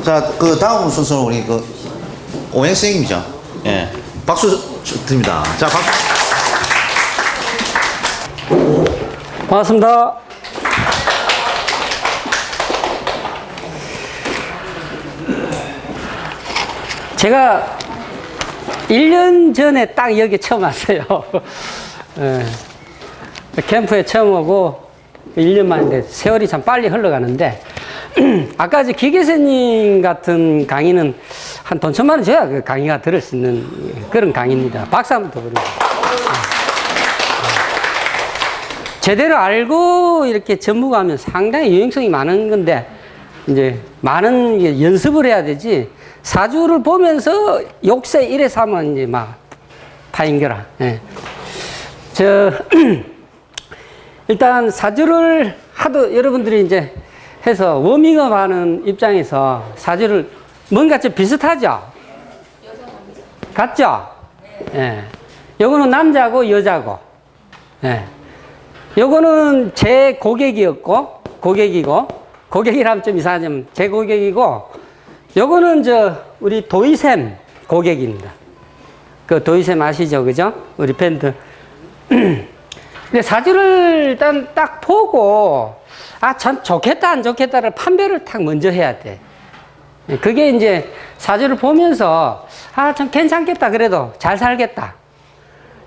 자, 그 다음 순서는 우리 그 오행 선생님이죠. 예. 박수 드립니다. 자, 박수. 반갑습니다. 제가 1년 전에 딱 여기 처음 왔어요. 예. 캠프에 처음 오고 1년 만인데 세월이 참 빨리 흘러가는데 아까 저 기계선님 같은 강의는 한 돈 1,000만 원 줘야 그 강의가 들을 수 있는 그런 강의입니다. 박수 한번 더 부르세요. 제대로 알고 이렇게 전무하면 상당히 유용성이 많은 건데 이제 많은 연습을 해야 되지 사주를 보면서 욕세 이래서 하면 이제 막 파인겨라. 예. 일단 사주를 하도 여러분들이 이제 해서 워밍업 하는 입장에서 사주를 뭔가 좀 비슷하죠? 같죠? 예. 요거는 남자고 여자고. 예. 요거는 제 고객이었고, 고객이라면 좀 이상하지만 제 고객이고, 요거는 우리 도이샘 고객입니다. 그 도이샘 아시죠? 그죠? 우리 밴드. 근데 사주를 일단 딱 보고, 아, 참 좋겠다, 안 좋겠다를 판별을 딱 먼저 해야 돼. 그게 이제 사주를 보면서, 아, 참 괜찮겠다. 그래도 잘 살겠다.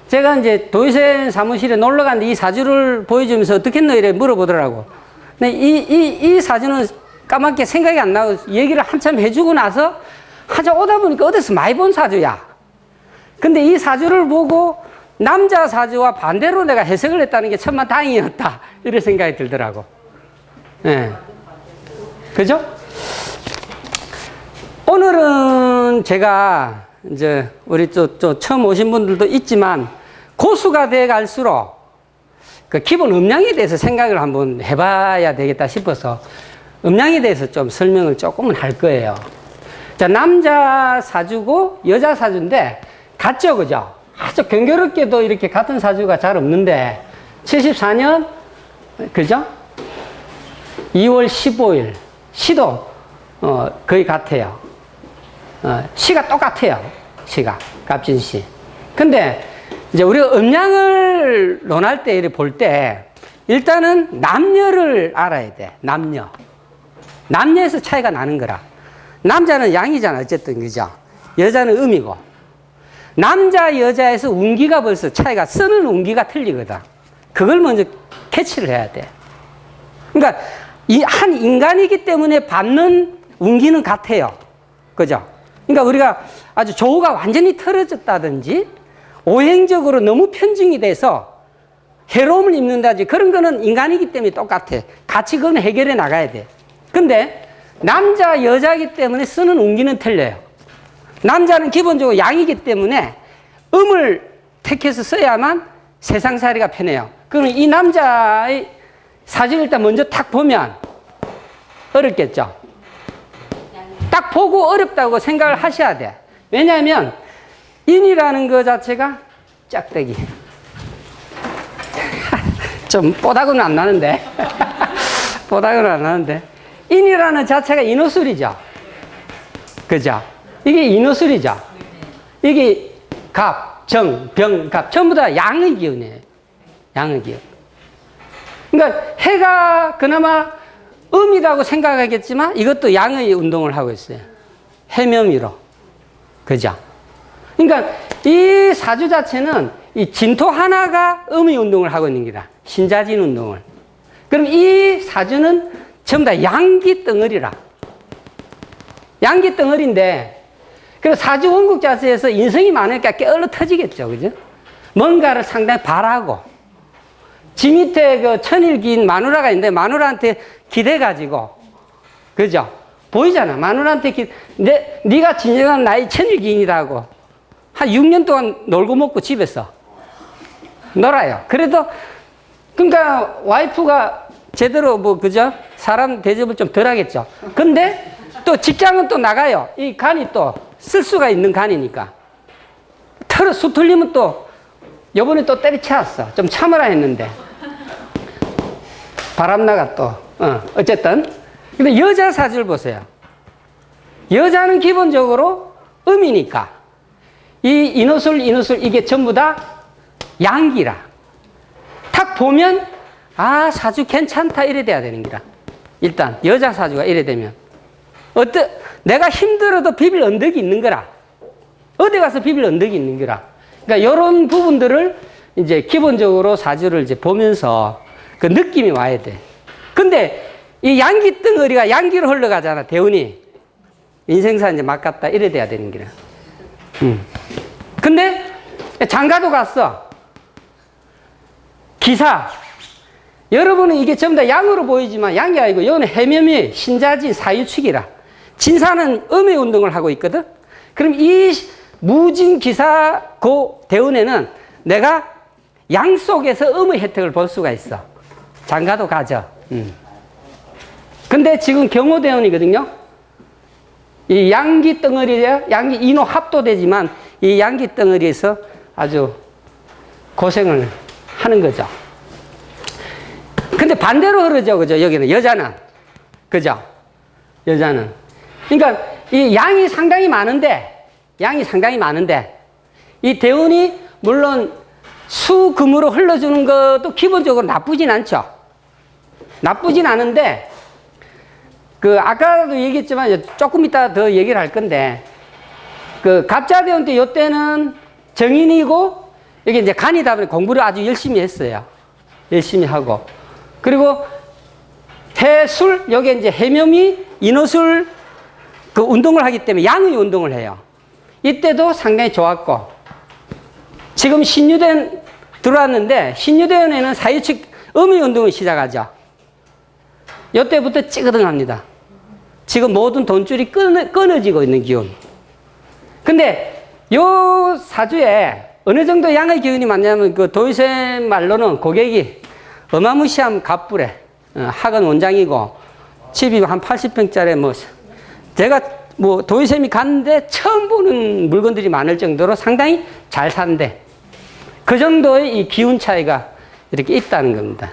제가 이제 도의센 사무실에 놀러 갔는데 이 사주를 보여주면서 어떻게 했노? 이래 물어보더라고. 근데 이 사주는 까맣게 생각이 안 나고 얘기를 한참 해주고 나서 하자 오다 보니까 어디서 많이 본 사주야. 근데 이 사주를 보고 남자 사주와 반대로 내가 해석을 했다는 게 천만 다행이었다. 이런 생각이 들더라고. 예. 그죠? 오늘은 제가 이제 우리 또 처음 오신 분들도 있지만 고수가 돼 갈수록 그 기본 음양에 대해서 생각을 한번 해봐야 되겠다 싶어서 음양에 대해서 좀 설명을 조금은 할 거예요. 자, 남자 사주고 여자 사주인데 같죠, 그죠? 아주 경교롭게도 이렇게 같은 사주가 잘 없는데 74년 그죠? 2월 15일 시도 거의 같아요. 시가 똑같아요. 시가 갑진시. 근데 이제 우리가 음양을 논할 때 이렇게 볼 때 일단은 남녀를 알아야 돼. 남녀에서 차이가 나는 거라. 남자는 양이잖아. 어쨌든 그죠? 여자는 음이고. 남자 여자에서 운기가 벌써 차이가 쓰는 운기가 틀리거든. 그걸 먼저 캐치를 해야 돼. 그러니까 이 한 인간이기 때문에 받는 운기는 같아요. 그죠? 그러니까 우리가 아주 조우가 완전히 틀어졌다든지 오행적으로 너무 편중이 돼서 해로움을 입는다든지 그런 거는 인간이기 때문에 똑같아. 같이 그건 해결해 나가야 돼. 근데 남자, 여자이기 때문에 쓰는 운기는 틀려요. 남자는 기본적으로 양이기 때문에 음을 택해서 써야만 세상살이가 편해요. 그러면 이 남자의 사주를 일단 먼저 탁 보면 어렵겠죠? 딱 보고 어렵다고 생각을 하셔야 돼. 왜냐하면 인이라는 거 자체가 짝대기. 좀 뽀닥은 안 나는데. 뽀닥은 안 나는데. 인이라는 자체가 인호술이죠. 그죠? 이게 인호술이죠. 이게 갑, 정, 병, 갑. 전부 다 양의 기운이에요. 양의 기운. 그러니까 해가 그나마 음이라고 생각하겠지만 이것도 양의 운동을 하고 있어요. 해묘미로. 그죠? 그러니까 이 사주 자체는 이 진토 하나가 음의 운동을 하고 있는 기다. 신자진 운동을. 그럼 이 사주는 전부 다 양기 덩어리라. 양기 덩어리인데 그래서 사주 원국 자체에서 인성이 많으니까 깨얼러 터지겠죠. 그죠? 뭔가를 상당히 바라고 지 밑에 그 천일기인 마누라가 있는데 마누라한테 기대가지고 그죠? 보이잖아. 마누라한테 네가 진정한 나의 천일기인이라고 한 6년 동안 놀고 먹고 집에서 놀아요. 그래도 그러니까 와이프가 제대로 뭐 그죠? 사람 대접을 좀 덜 하겠죠. 근데 또 직장은 또 나가요. 이 간이 또 쓸 수가 있는 간이니까. 수 틀리면 또 요번에 또 때리쳐왔어. 좀 참으라 했는데 바람 나가 또. 어쨌든 근데 여자 사주를 보세요. 여자는 기본적으로 음이니까 이 인호술 이게 전부 다 양기라. 탁 보면 아 사주 괜찮다 이래 돼야 되는 기라. 일단 여자 사주가 이래 되면 내가 힘들어도 비빌 언덕이 있는 거라. 어디 가서 비빌 언덕이 있는 거라. 그러니까 이런 부분들을 이제 기본적으로 사주를 이제 보면서 그 느낌이 와야 돼. 근데 이 양기 덩어리가 양기로 흘러가잖아, 대운이. 인생사 이제 막 갔다 이래 돼야 되는 거야. 근데 장가도 갔어. 기사. 여러분은 이게 전부 다 양으로 보이지만 양이 아니고 여기는 해묘미, 신자지, 사유축이라. 진사는 음의 운동을 하고 있거든. 그럼 이 무진 기사 고 대운에는 내가 양 속에서 음의 혜택을 볼 수가 있어. 장가도 가죠. 근데 지금 경호대운이거든요. 이 양기 덩어리에 양기 인호 합도되지만 이 양기 덩어리에서 아주 고생을 하는 거죠. 근데 반대로 흐르죠. 그죠? 여기는 여자는. 그죠? 여자는. 그러니까 이 양이 상당히 많은데 이 대운이 물론 수금으로 흘러주는 것도 기본적으로 나쁘진 않죠. 나쁘진 않은데 그 아까도 얘기했지만 조금 이따 더 얘기를 할 건데 그 갑자대운 때 요때는 정인이고 이게 이제 간이다 보니 공부를 아주 열심히 했어요. 열심히 하고 그리고 해술 여기 이제 해묘미 인호술 그 운동을 하기 때문에 양의 운동을 해요. 이때도 상당히 좋았고 지금 신유대원 들어왔는데 신유대원에는 사유축 음의 운동을 시작하죠. 이때부터 찌그덩합니다. 지금 모든 돈줄이 끊어지고 있는 기운. 근데 요 사주에 어느 정도 양의 기운이 많냐면 그 도의쌤 말로는 고객이 어마무시한 갑부래. 학원 원장이고 집이 한 80평짜리 뭐 제가 뭐 도의쌤이 갔는데 처음 보는 물건들이 많을 정도로 상당히 잘 산대. 그 정도의 이 기운 차이가 이렇게 있다는 겁니다.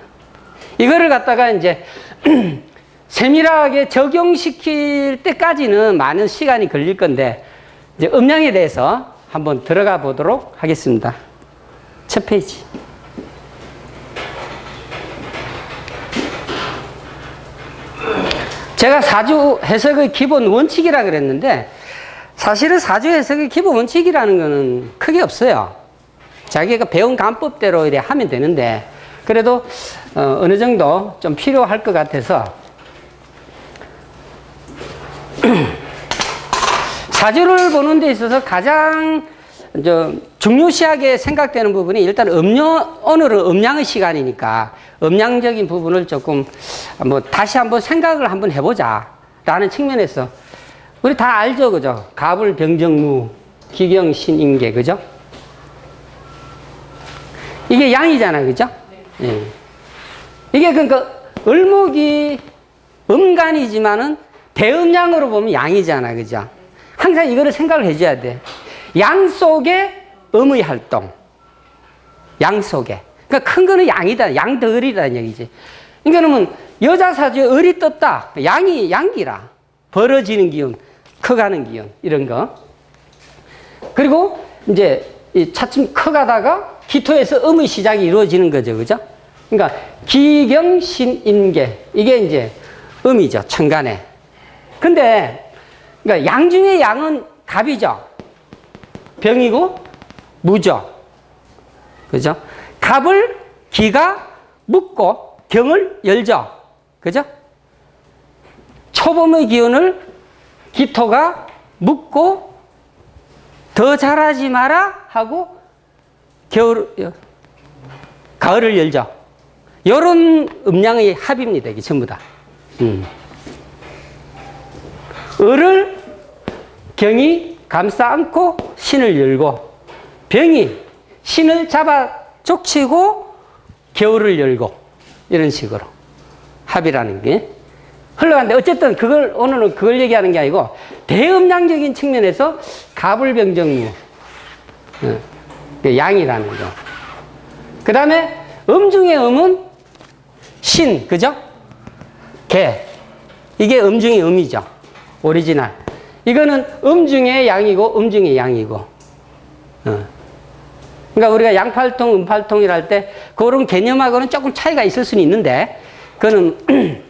이거를 갖다가 이제 세밀하게 적용시킬 때까지는 많은 시간이 걸릴 건데 이제 음양에 대해서 한번 들어가 보도록 하겠습니다. 첫 페이지. 제가 사주 해석의 기본 원칙이라 그랬는데 사실은 사주 해석의 기본 원칙이라는 거는 크게 없어요. 자기가 배운 간법대로 이래 하면 되는데 그래도 어느 정도 좀 필요할 것 같아서 사주를 보는 데 있어서 가장 중요시하게 생각되는 부분이 일단 오늘은 음양의 시간이니까 음양적인 부분을 조금 뭐 다시 한번 생각을 한번 해보자 라는 측면에서 우리 다 알죠, 그죠? 갑을 병정무, 기경신인계, 그죠? 이게 양이잖아, 그죠? 예. 이게 그러니까 을목이 음간이지만은 대음양으로 보면 양이잖아, 그죠? 항상 이거를 생각을 해줘야 돼. 양 속에 음의 활동. 양 속에. 그러니까 큰 거는 양이다. 양더을이라는 얘기지. 그러니까 여자 사주에 을이 떴다. 양이 양기라. 벌어지는 기운, 커가는 기운, 이런 거. 그리고 이제 차츰 커가다가 기토에서 음의 시작이 이루어지는 거죠. 그죠? 그러니까 기경신인계. 이게 이제 음이죠. 천간에. 근데 그러니까 양 중에 양은 갑이죠. 병이고 무죠. 그죠? 갑을 기가 묶고 경을 열죠. 그죠? 초봄의 기운을 기토가 묶고 더 잘하지 마라 하고 가을을 열죠. 요런 음양의 합입니다. 이게 전부 다. 을을 경이 감싸 안고 신을 열고 병이 신을 잡아 족치고 겨울을 열고 이런 식으로 합이라는 게 흘러가는데 어쨌든 오늘은 그걸 얘기하는 게 아니고 대음양적인 측면에서 갑을병정무 양이라는 거. 그 다음에 음 중에 음은 신, 그죠? 개. 이게 음 중에 음이죠. 오리지널. 이거는 중에 양이고 중에 양이고. 그러니까 우리가 양팔통, 음팔통이라 할 때 그런 개념하고는 조금 차이가 있을 수는 있는데 그거는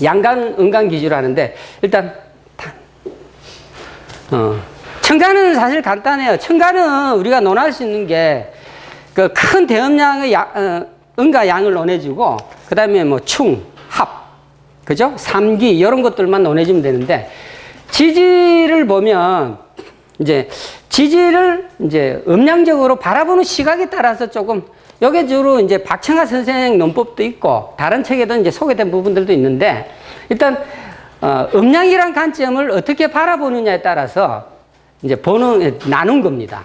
양간, 음간 기준으로 하는데 일단 첨가는 사실 간단해요. 첨가는 우리가 논할 수 있는 게 그 큰 대음량의 음과 양을 논해주고 그 다음에 뭐 충, 합, 그죠? 삼기 이런 것들만 논해주면 되는데 지지를 보면 이제 지지를 이제 음량적으로 바라보는 시각에 따라서 조금 여기 주로 이제 박청아 선생 논법도 있고 다른 책에도 이제 소개된 부분들도 있는데 일단 음량이란 관점을 어떻게 바라보느냐에 따라서 이제 나눈 겁니다.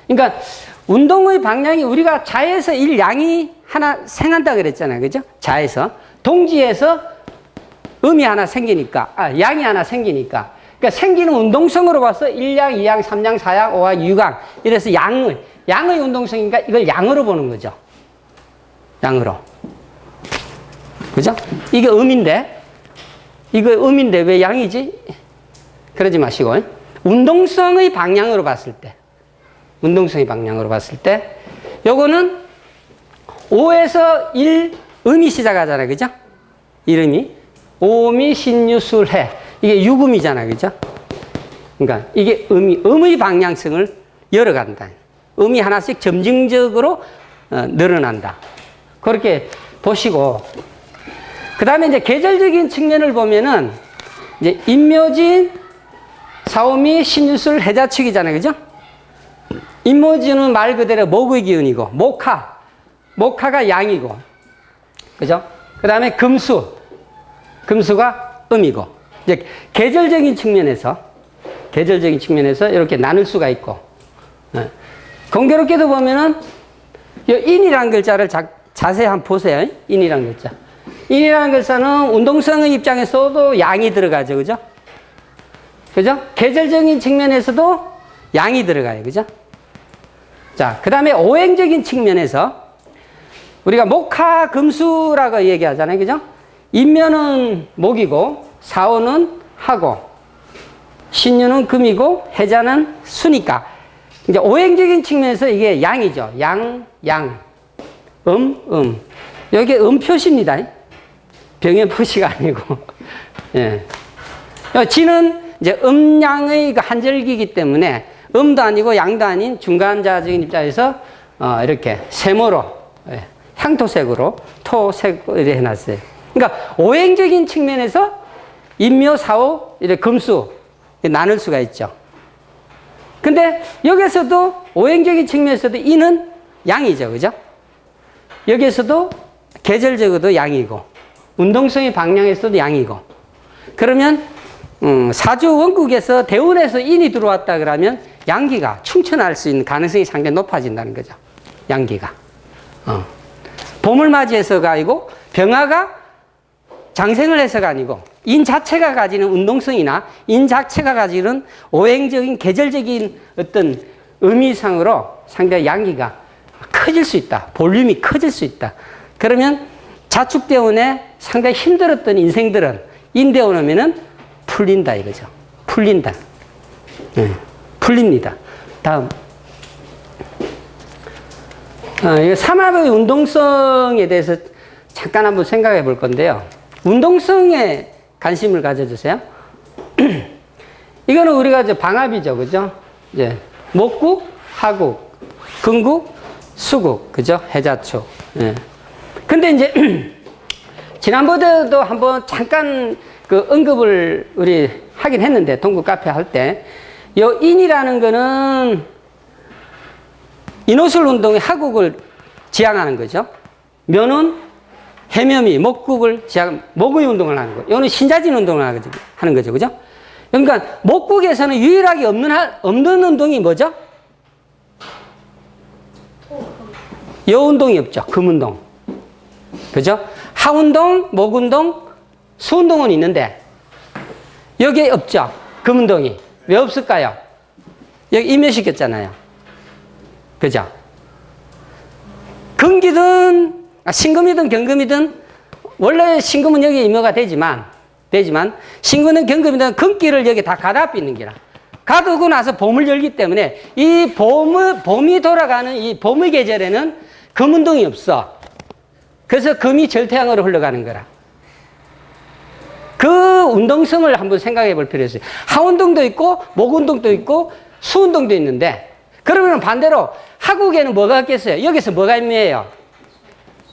그러니까 운동의 방향이 우리가 자에서 양이 하나 생한다 그랬잖아요. 그죠? 자에서 동지에서 음이 하나 생기니까 양이 하나 생기니까 그러니까 생기는 운동성으로 봐서 1양, 2양, 3양, 4양, 5양, 6양 이래서 양의 운동성이니까 이걸 양으로 보는 거죠. 양으로. 그죠? 이게 음인데 왜 양이지? 그러지 마시고 운동성의 방향으로 봤을 때 요거는 5에서 1 음이 시작하잖아요. 그죠? 이름이 오미 신유술해 이게 유금이잖아. 그죠? 그러니까 이게 음의 방향성을 열어간다. 음이 하나씩 점진적으로 늘어난다. 그렇게 보시고 그 다음에 이제 계절적인 측면을 보면은 이제 인묘진, 사오미, 신유술, 해자축이잖아요. 그죠? 인묘진은 말 그대로 목의 기운이고 목화가 양이고 그죠? 그 다음에 금수가 음이고 이제 계절적인 측면에서 이렇게 나눌 수가 있고 공교롭게도 보면은 이 인이라는 글자를 자세히 한번 보세요. 인이라는 글자는 운동성의 입장에서도 양이 들어가죠. 그죠? 그죠? 계절적인 측면에서도 양이 들어가요. 그죠? 자, 그 다음에 오행적인 측면에서 우리가 목화 금수라고 얘기하잖아요. 그죠? 인묘는 목이고, 사오는 하고, 신유는 금이고, 해자는 수니까. 이제 오행적인 측면에서 이게 양이죠. 양. 여기 표시입니다. 병의 표시가 아니고. 예. 지는 이제 음양의 한 절기이기 때문에 음도 아니고 양도 아닌 중간자적인 입장에서 이렇게 세모로 향토색으로 토색으로 해놨어요. 그러니까 오행적인 측면에서 인묘, 사오, 이렇게 금수 나눌 수가 있죠. 근데 여기서도 오행적인 측면에서도 인은 양이죠. 그죠? 여기서도 계절적으로도 양이고 운동성의 방향에서도 양이고 그러면 사주 원국에서 대운에서 인이 들어왔다 그러면 양기가 충천할 수 있는 가능성이 상당히 높아진다는 거죠. 양기가. 봄을 맞이해서가 아니고 병화가 장생을 해서가 아니고 인 자체가 가지는 운동성이나 인 자체가 가지는 오행적인 계절적인 어떤 의미상으로 상당히 양기가 커질 수 있다. 볼륨이 커질 수 있다. 그러면 자축대운에 상당히 힘들었던 인생들은 인대운 오면은 풀린다 이거죠. 풀린다. 풀립니다. 다음. 이거 삼합의 운동성에 대해서 잠깐 한번 생각해 볼 건데요. 운동성에 관심을 가져주세요. 이거는 우리가 이제 방합이죠. 그죠? 이제 목국, 하국, 금국, 수국. 그죠? 해자축. 예. 근데 이제 지난번에도 한번 잠깐 그 언급을 우리 하긴 했는데 동구 카페 할 때 요 인이라는 거는 인호술 운동의 하국을 지향하는 거죠. 묘는 해묘미, 목국을 목의 운동을 하는 거예요. 이거는 신자진 운동을 하는 거죠. 그죠? 그러니까 목국에서는 유일하게 없는 운동이 뭐죠? 여 운동이 없죠. 금 운동. 그죠? 하 운동, 목 운동, 수 운동은 있는데 여기에 없죠. 금 운동이. 왜 없을까요? 여기 임묘시켰잖아요. 그죠? 금기든 신금이든 경금이든 원래 신금은 여기 임묘가 되지만 되지만 신근은 경금이든 금기를 여기 다 가다 삐는 기라. 가두고 나서 봄을 열기 때문에 이 봄이 돌아가는 이 봄의 계절에는 금운동이 없어. 그래서 금이 절태양으로 흘러가는 거라. 그 운동성을 한번 생각해 볼 필요가 있어요. 하운동도 있고 목운동도 있고 수운동도 있는데 그러면 반대로 하국에는 뭐가 있겠어요? 여기서 뭐가 임묘해요?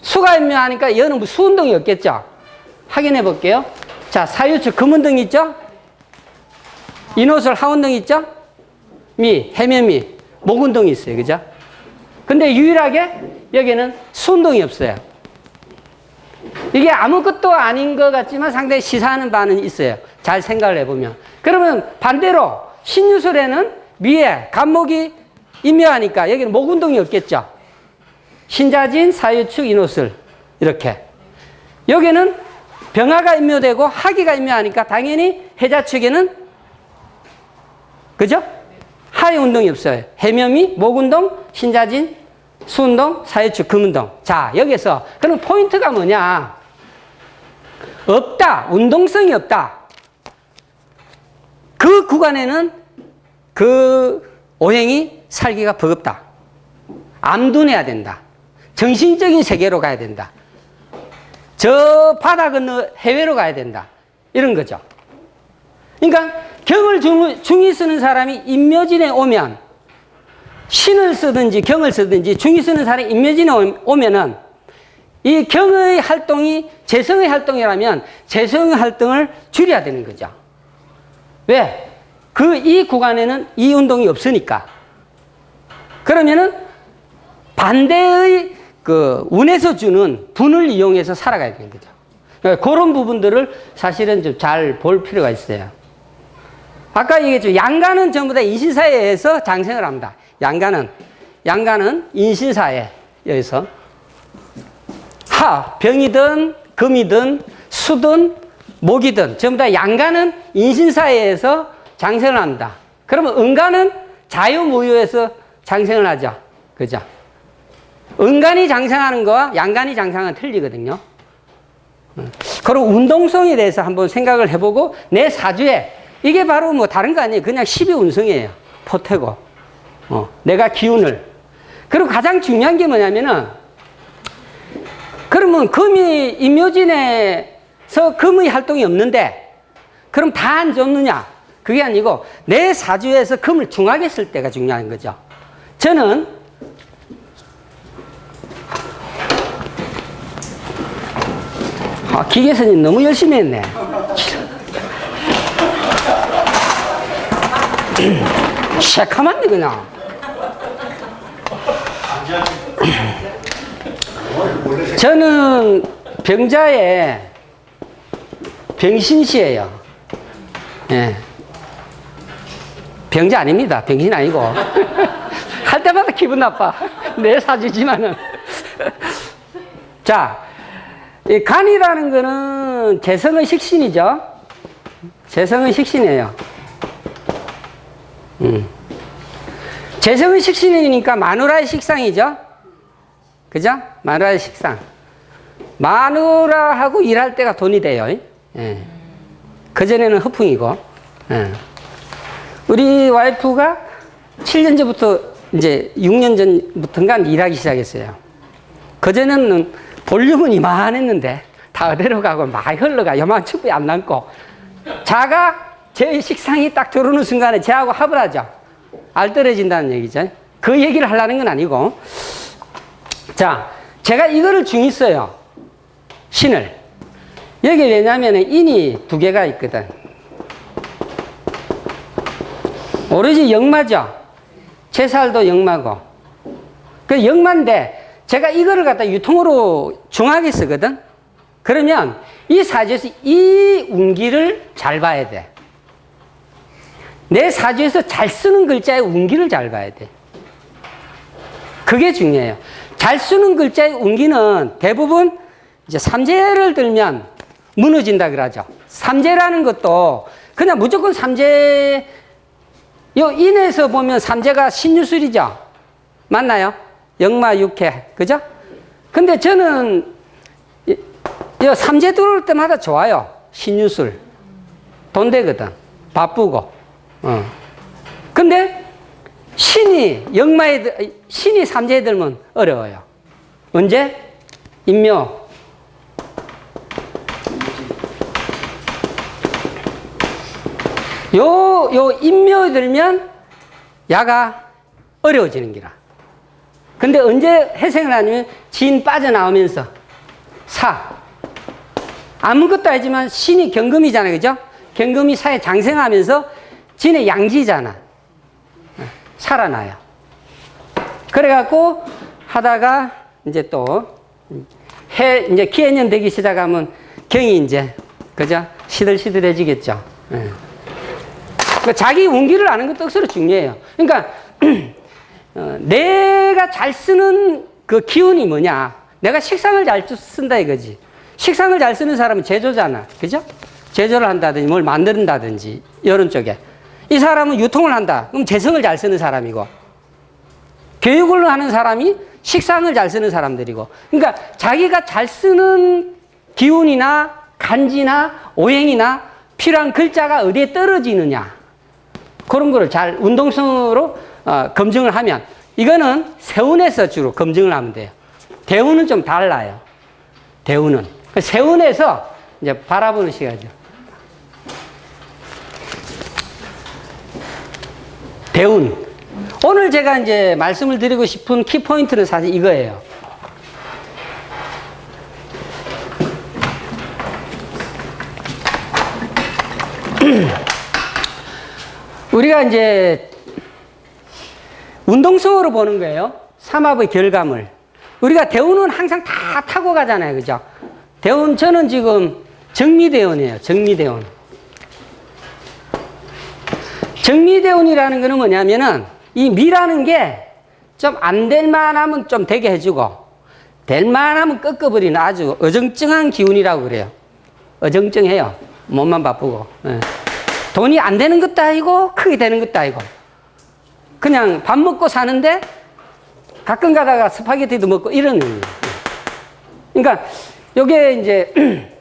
수가 임묘하니까 여는 수운동이 없겠죠? 확인해 볼게요. 자, 사유축 금운동 있죠? 인호술 하운동 있죠? 해면미 목운동이 있어요. 그죠? 근데 유일하게 여기는 수운동이 없어요. 이게 아무것도 아닌 것 같지만 상당히 시사하는 바는 있어요. 잘 생각을 해보면. 그러면 반대로 신유술에는 미에 간목이 임묘하니까 여기는 목운동이 없겠죠. 신자진, 사유축, 인호술 이렇게. 여기는 병화가 임묘되고 하기가 임묘하니까 당연히 해자축에는 그죠? 하의 운동이 없어요. 해면미, 목운동, 신자진, 수운동, 사유축, 금운동. 자, 여기서 그럼 포인트가 뭐냐? 없다. 운동성이 없다. 그 구간에는 그 오행이 살기가 버겁다. 암둔해야 된다. 정신적인 세계로 가야 된다. 저 바다 건너 해외로 가야 된다. 이런 거죠. 그러니까 경을 중이 쓰는 사람이 임묘진에 오면 신을 쓰든지 경을 쓰든지 중이 쓰는 사람이 임묘진에 오면은 이 경의 활동이 재성의 활동이라면 재성의 활동을 줄여야 되는 거죠. 왜? 이 구간에는 이 운동이 없으니까. 그러면은 반대의 그 운에서 주는 분을 이용해서 살아가야 되는 거죠. 그러니까 그런 부분들을 사실은 좀 잘 볼 필요가 있어요. 아까 얘기했죠. 양간은 전부 다 인신사회에서 장생을 합니다. 양간은 인신사회에서 병이든 금이든 수든 목이든 전부 다 양간은 인신사회에서 장생을 합니다. 그러면 은간은 자유무효에서 장생을 하죠. 그죠? 은간이 장생하는 거와 양간이 장생하는 건 틀리거든요. 그리고 운동성에 대해서 한번 생각을 해보고 내 사주에 이게 바로 뭐 다른 거 아니에요. 그냥 12운성이에요. 포태고. 내가 기운을. 그리고 가장 중요한 게 뭐냐면은 그러면 금이 임묘진에서 금의 활동이 없는데 그럼 다 안 좋느냐? 그게 아니고 내 사주에서 금을 중하게 쓸 때가 중요한 거죠. 저는 기계선님 너무 열심히 했네. 새카만데 그냥. 저는 병자의 병신시예요. 예. 병자 아닙니다. 병신 아니고. 할 때마다 기분 나빠. 내 사주지만은. 자, 이 간이라는 거는 재성의 식신이죠. 재성의 식신이에요. 재성의 식신이니까 마누라의 식상이죠. 그죠? 마누라의 식상. 마누라하고 일할 때가 돈이 돼요. 예. 그전에는 허풍이고. 예. 우리 와이프가 7년 전부터 이제 6년 전부터인가 일하기 시작했어요. 그전에는 볼륨은 이만했는데 다 어디로 가고 많이 흘러가. 요만 춥이 안 남고. 자가 제 식상이 딱 들어오는 순간에 저하고 합을 하죠. 알 떨어진다는 얘기죠. 그 얘기를 하려는 건 아니고. 자, 제가 이거를 중히 써요. 신을. 여기 왜냐면 인이 두 개가 있거든. 오로지 역마죠. 제살도 역마고. 그 역마인데 제가 이거를 갖다 유통으로 중하게 쓰거든. 그러면 이 사주에서 이 운기를 잘 봐야 돼. 내 사주에서 잘 쓰는 글자의 운기를 잘 봐야 돼. 그게 중요해요. 잘 쓰는 글자의 운기는 대부분 이제 삼재를 들면 무너진다 그러죠. 삼재라는 것도 그냥 무조건 삼재, 요 인에서 보면 삼재가 신유술이죠. 맞나요? 역마, 육해. 그죠? 근데 저는 요 삼재 들어올 때마다 좋아요. 신유술. 돈 되거든. 바쁘고. 근데 신이 삼재에 들면 어려워요. 언제? 인묘. 요 인묘에 들면 야가 어려워지는 기라. 근데 언제 해생을 하냐면 진 빠져나오면서 사. 아무것도 아니지만 신이 경금이잖아요. 그죠? 경금이 사에 장생하면서 진의 양지잖아. 살아나요. 그래갖고 하다가 이제 또 이제 기해년 되기 시작하면 경이 이제, 그죠? 시들시들해지겠죠. 자기 운기를 아는 것도 억수로 중요해요. 그러니까, 내가 잘 쓰는 그 기운이 뭐냐. 내가 식상을 잘 쓴다 이거지. 식상을 잘 쓰는 사람은 제조잖아. 그죠? 제조를 한다든지 뭘 만든다든지 이런 쪽에. 이 사람은 유통을 한다. 그럼 재성을 잘 쓰는 사람이고. 교육을 하는 사람이 식상을 잘 쓰는 사람들이고. 그러니까 자기가 잘 쓰는 기운이나 간지나 오행이나 필요한 글자가 어디에 떨어지느냐. 그런 거를 잘 운동성으로 검증을 하면, 이거는 세운에서 주로 검증을 하면 돼요. 대운은 좀 달라요. 대운은. 세운에서 이제 바라보는 시간이죠. 대운. 오늘 제가 이제 말씀을 드리고 싶은 키포인트는 사실 이거예요. 우리가 이제 운동성으로 보는 거예요. 삼합의 결과물. 우리가 대운은 항상 다 타고 가잖아요. 그죠? 대운, 저는 지금 정미대운이에요. 정미대운. 정미대운이라는 거는 뭐냐면은 이 미라는 게 좀 안 될 만하면 좀 되게 해주고 될 만하면 꺾어버리는 아주 어정쩡한 기운이라고 그래요. 어정쩡해요. 몸만 바쁘고. 예. 돈이 안 되는 것도 아니고 크게 되는 것도 아니고 그냥 밥 먹고 사는데 가끔 가다가 스파게티도 먹고 이러는 거예요. 그러니까 요게 이제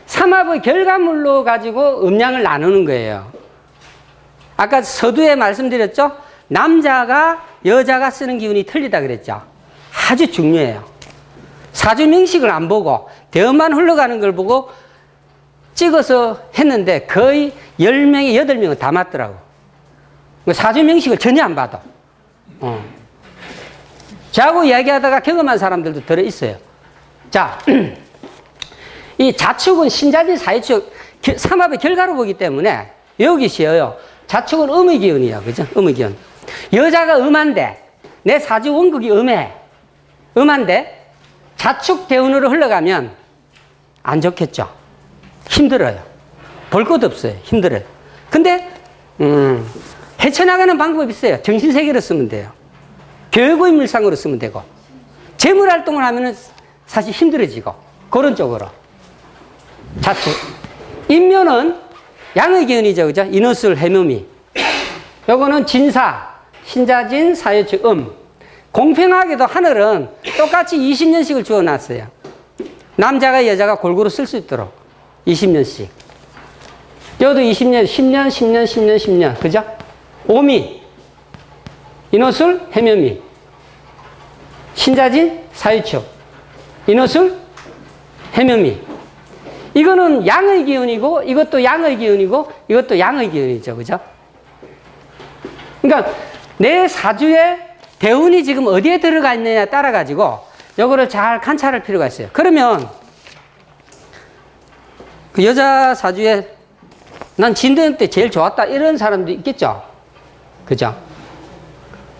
삼합의 결과물로 가지고 음양을 나누는 거예요. 아까 서두에 말씀드렸죠? 남자가 여자가 쓰는 기운이 틀리다 그랬죠? 아주 중요해요. 사주명식을 안 보고 대음만 흘러가는 걸 보고 찍어서 했는데 거의 10명에 8명은 다 맞더라고. 사주명식을 전혀 안 봐도. 저하고 이야기하다가 경험한 사람들도 들어있어요. 자, 이 자축은 신자진 사유축, 삼합의 결과로 보기 때문에 여기 쉬어요. 자축은 음의 기운이야. 그죠? 음의 기운. 여자가 음한데, 내 사주 원국이 음해. 음한데, 자축 대운으로 흘러가면 안 좋겠죠. 힘들어요. 볼 것도 없어요. 힘들어요. 근데, 헤쳐나가는 방법이 있어요. 정신세계로 쓰면 돼요. 교육의 물상으로 쓰면 되고, 재물활동을 하면은 사실 힘들어지고, 그런 쪽으로. 자축. 인묘는 양의 기운이죠. 그죠? 인호술, 해묘미. 요거는 진사, 신자진, 사유축, 공평하게도 하늘은 똑같이 20년씩을 주어놨어요. 남자가 여자가 골고루 쓸 수 있도록 20년씩. 여도 20년, 10년, 10년, 10년, 10년. 그죠? 오미, 인호술, 해묘미. 신자진, 사유축. 인호술, 해묘미. 이거는 양의 기운이고, 이것도 양의 기운이고, 이것도 양의 기운이죠. 그죠? 그러니까, 내 사주에 대운이 지금 어디에 들어가 있느냐에 따라가지고, 요거를 잘 관찰할 필요가 있어요. 그러면, 그 여자 사주에 난 진대원 때 제일 좋았다. 이런 사람도 있겠죠? 그죠?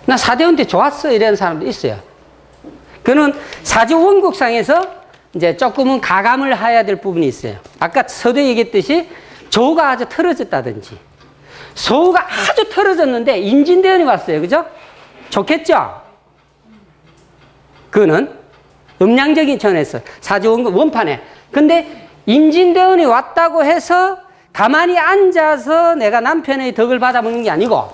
난 사대원 때 좋았어. 이런 사람도 있어요. 그는 사주 원국상에서 이제 조금은 가감을 해야 될 부분이 있어요. 아까 서두에 얘기했듯이 조가 아주 틀어졌다든지 소가 아주 틀어졌는데 인진대원이 왔어요. 그죠? 좋겠죠? 그거는 음양적인 천에서 사주 원국 원판에. 근데 인진대원이 왔다고 해서 가만히 앉아서 내가 남편의 덕을 받아먹는 게 아니고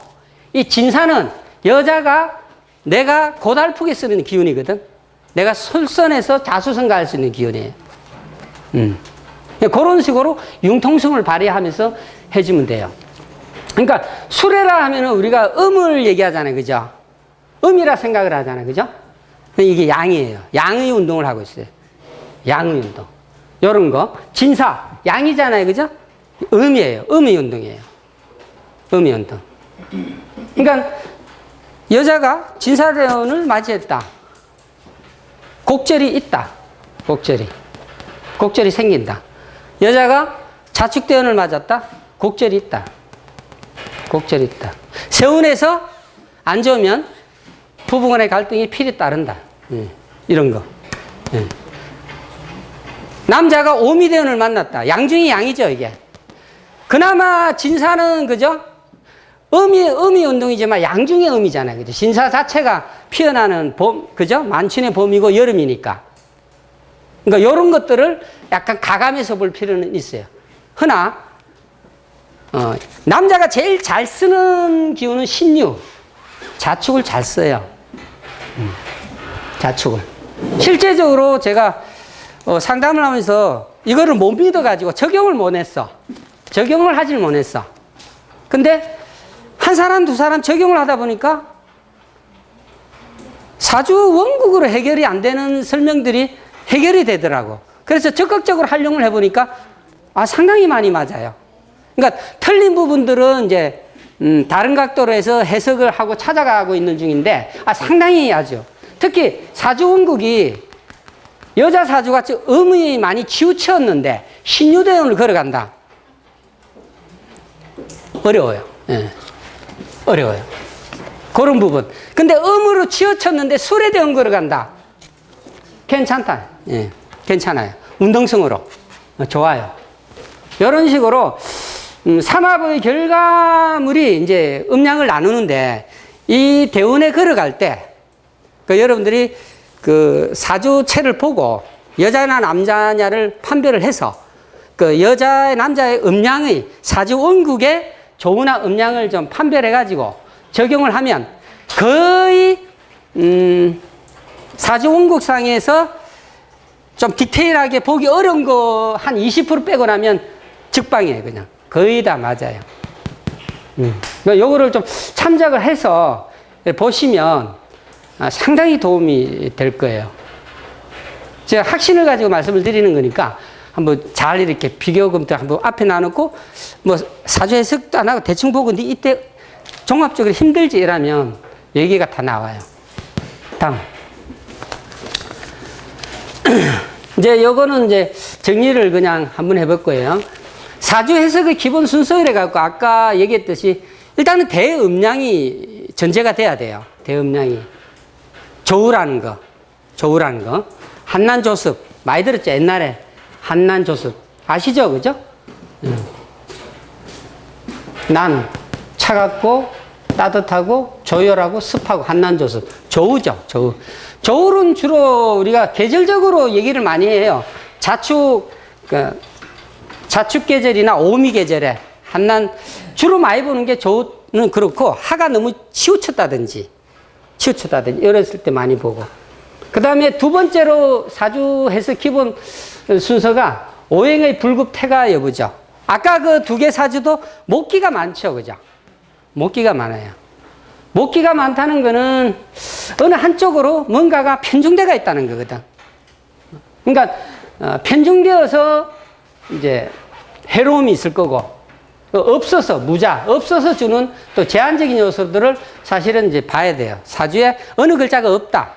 이 진사는 여자가 내가 고달프게 쓰는 기운이거든. 내가 솔선해서 자수성가할 수 있는 기운이에요. 그런 식으로 융통성을 발휘하면서 해주면 돼요. 그러니까 수레라 하면은 우리가 음을 얘기하잖아요. 그죠? 음이라 생각을 하잖아요. 그죠? 이게 양이에요. 양의 운동을 하고 있어요. 양의 운동. 요런 거. 진사. 양이잖아요. 그죠? 음이에요. 음의 운동이에요. 음의 운동. 그러니까 여자가 진사대원을 맞이했다. 곡절이 있다. 곡절이 생긴다. 여자가 자축대원을 맞았다. 곡절이 있다. 세운에서 안 좋으면 부부간의 갈등이 필히 따른다. 이런 거. 남자가 오미대원을 만났다. 양 중에 양이죠, 이게. 그나마 진사는, 그죠? 음이 운동이지만 양 중에 음이잖아요. 그죠? 진사 자체가 피어나는 봄, 그죠? 만춘의 봄이고 여름이니까. 그러니까 이런 것들을 약간 가감해서 볼 필요는 있어요. 허나, 남자가 제일 잘 쓰는 기운은 신유. 자축을 잘 써요. 자축을. 실제적으로 제가 상담을 하면서 이거를 못 믿어가지고 적용을 못 했어. 적용을 하질 못했어. 근데 한 사람, 두 사람 적용을 하다 보니까 사주 원국으로 해결이 안 되는 설명들이 해결이 되더라고. 그래서 적극적으로 활용을 해보니까 상당히 많이 맞아요. 그러니까 틀린 부분들은 이제 다른 각도로 해서 해석을 하고 찾아가고 있는 중인데 상당히 아주 특히 사주 원국이 여자 사주가 음이 많이 치우쳤는데 신유대원을 걸어간다. 어려워요. 예. 어려워요. 그런 부분. 근데 음으로 치우쳤는데 수레대원 걸어간다. 괜찮다. 예. 괜찮아요. 운동성으로. 좋아요. 이런 식으로 삼합의 결과물이 이제 음양을 나누는데 이 대운에 걸어갈 때 여러분들이 그 사주체를 보고 여자나 남자냐를 판별을 해서 그 여자의 남자의 음양의 사주 원국의 조우나 음양을 좀 판별해 가지고 적용을 하면 거의 사주 원국상에서 좀 디테일하게 보기 어려운 거 한 20% 빼고 나면 직방이에요. 그냥 거의 다 맞아요. 요거를 좀 참작을 해서 보시면 상당히 도움이 될 거예요. 제가 확신을 가지고 말씀을 드리는 거니까 한번 잘 이렇게 비교 검토 한번 앞에 놔놓고 뭐 사주 해석도 안 하고 대충 보고 근데 이때 종합적으로 힘들지 이러면 얘기가 다 나와요. 다음. 이제 요거는 이제 정리를 그냥 한번 해볼 거예요. 사주 해석의 기본 순서를 갖고 아까 얘기했듯이 일단은 대음량이 전제가 돼야 돼요. 대음량이. 조우라는 거. 한난조습. 많이 들었죠? 옛날에. 한난조습. 아시죠? 그죠? 난, 차갑고, 따뜻하고, 조열하고, 습하고, 한난조습. 조우죠, 조우. 조우는 주로 우리가 계절적으로 얘기를 많이 해요. 자축 계절이나 오미 계절에 한난, 주로 많이 보는 게 조우는 그렇고, 하가 너무 치우쳤다든지, 이랬을 때 많이 보고. 그 다음에 두 번째로 사주해서 기본 순서가 오행의 불급태가 여부죠. 아까 그 두 개 사주도 목기가 많죠. 그죠? 목기가 많아요. 목기가 많다는 거는 어느 한쪽으로 뭔가가 편중되어 있다는 거거든. 그러니까, 편중되어서 이제 해로움이 있을 거고, 없어서 주는 또 제한적인 요소들을 사실은 이제 봐야 돼요. 사주에 어느 글자가 없다.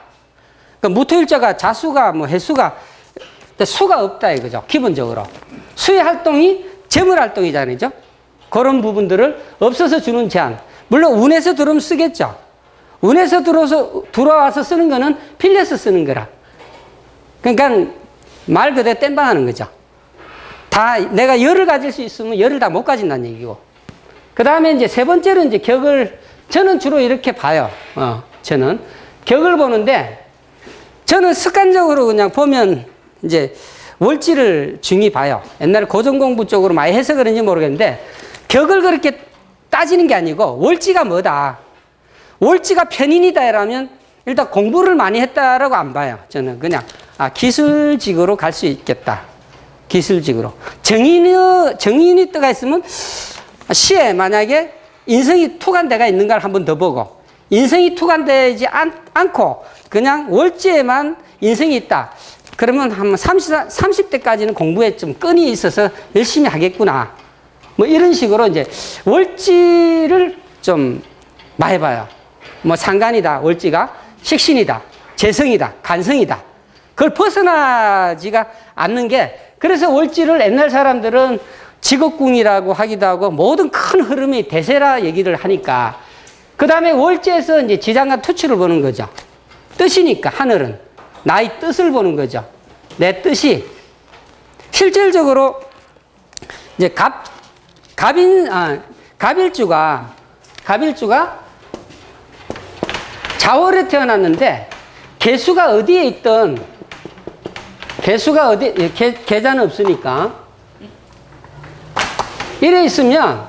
그러니까 무토일자가 자수가 해수가 수가 없다 이거죠. 기본적으로. 수의 활동이 재물 활동이잖아요. 그런 부분들을 없어서 주는 제한. 물론 운에서 들어오면 쓰겠죠. 운에서 들어와서 쓰는 거는 필려서 쓰는 거라. 그러니까 말 그대로 땜빵하는 거죠. 다 내가 열을 가질 수 있으면 열을 다 못 가진다는 얘기고. 그 다음에 이제 세 번째로 이제 격을 저는 주로 이렇게 봐요. 저는 격을 보는데 저는 습관적으로 그냥 보면 이제 월지를 중히 봐요. 옛날에 고전공부 쪽으로 많이 해서 그런지 모르겠는데 격을 그렇게 따지는 게 아니고 월지가 뭐다. 월지가 편인이다 이라면 일단 공부를 많이 했다라고 안 봐요. 저는 그냥 기술직으로 갈 수 있겠다. 기술직으로. 정인이 떠가 있으면 시에 만약에 인성이 투간대가 있는가를 한 번 더 보고, 인성이 투간되지 않고 그냥 월지에만 인성이 있다. 그러면 한 30대까지는 공부에 좀 끈이 있어서 열심히 하겠구나. 뭐 이런 식으로 이제 월지를 좀 많이 봐요. 뭐 상간이다, 월지가 식신이다, 재성이다, 간성이다. 그걸 벗어나지가 않는 게, 그래서 월지를 옛날 사람들은 직업궁이라고 하기도 하고 모든 큰 흐름이 대세라 얘기를 하니까, 그 다음에 월지에서 이제 지장간 투출을 보는 거죠. 뜻이니까 하늘은 나의 뜻을 보는 거죠. 내 뜻이 실질적으로 이제 갑일주가 자월에 태어났는데 개수가 어디에 있든, 계좌는 없으니까 이래 있으면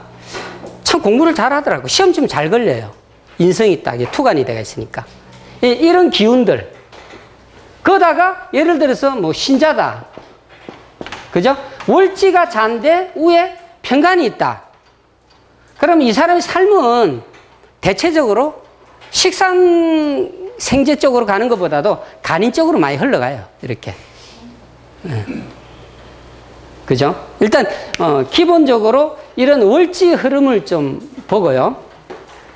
참 공부를 잘 하더라고. 시험 좀 잘 걸려요. 인성이 딱 투간이 되어 있으니까. 이런 기운들. 그러다가 예를 들어서 뭐 신자다. 그죠? 월지가 잔데 위에 편간이 있다. 그럼 이 사람의 삶은 대체적으로 식상 생재 쪽으로 가는 것보다도 간인 쪽으로 많이 흘러가요. 이렇게. 그죠? 일단, 기본적으로 이런 월지 흐름을 좀 보고요.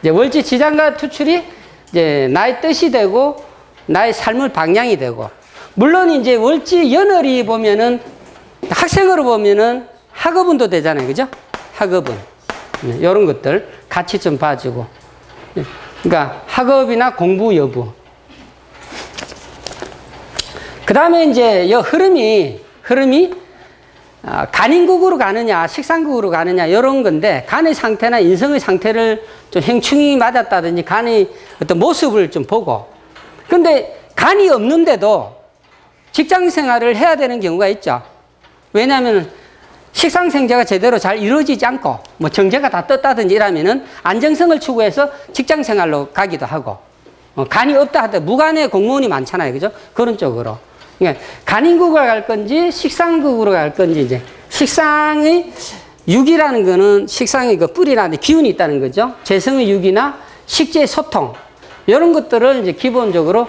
이제 월지 지장과 투출이 이제 나의 뜻이 되고, 나의 삶을 방향이 되고, 물론 이제 월지 연월이 보면은, 학생으로 보면은 학업운도 되잖아요. 그죠? 학업운. 이런 것들 같이 좀 봐주고. 그러니까 학업이나 공부 여부. 그 다음에 이제 이 흐름이 간인국으로 가느냐, 식상국으로 가느냐, 이런 건데, 간의 상태나 인성의 상태를 좀 행충이 맞았다든지, 간의 어떤 모습을 좀 보고. 근데 간이 없는데도 직장 생활을 해야 되는 경우가 있죠. 왜냐하면 식상생재가 제대로 잘 이루어지지 않고, 뭐 정제가 다 떴다든지 이러면은 안정성을 추구해서 직장 생활로 가기도 하고, 간이 없다 하더라도 무간의 공무원이 많잖아요. 그죠? 그런 쪽으로. 그러니까 간인국으로 갈 건지 식상국으로 갈 건지, 이제 식상의 육이라는 거는 식상의 그 뿌리라는 기운이 있다는 거죠. 재성의 육이나 식재 소통 이런 것들을 이제 기본적으로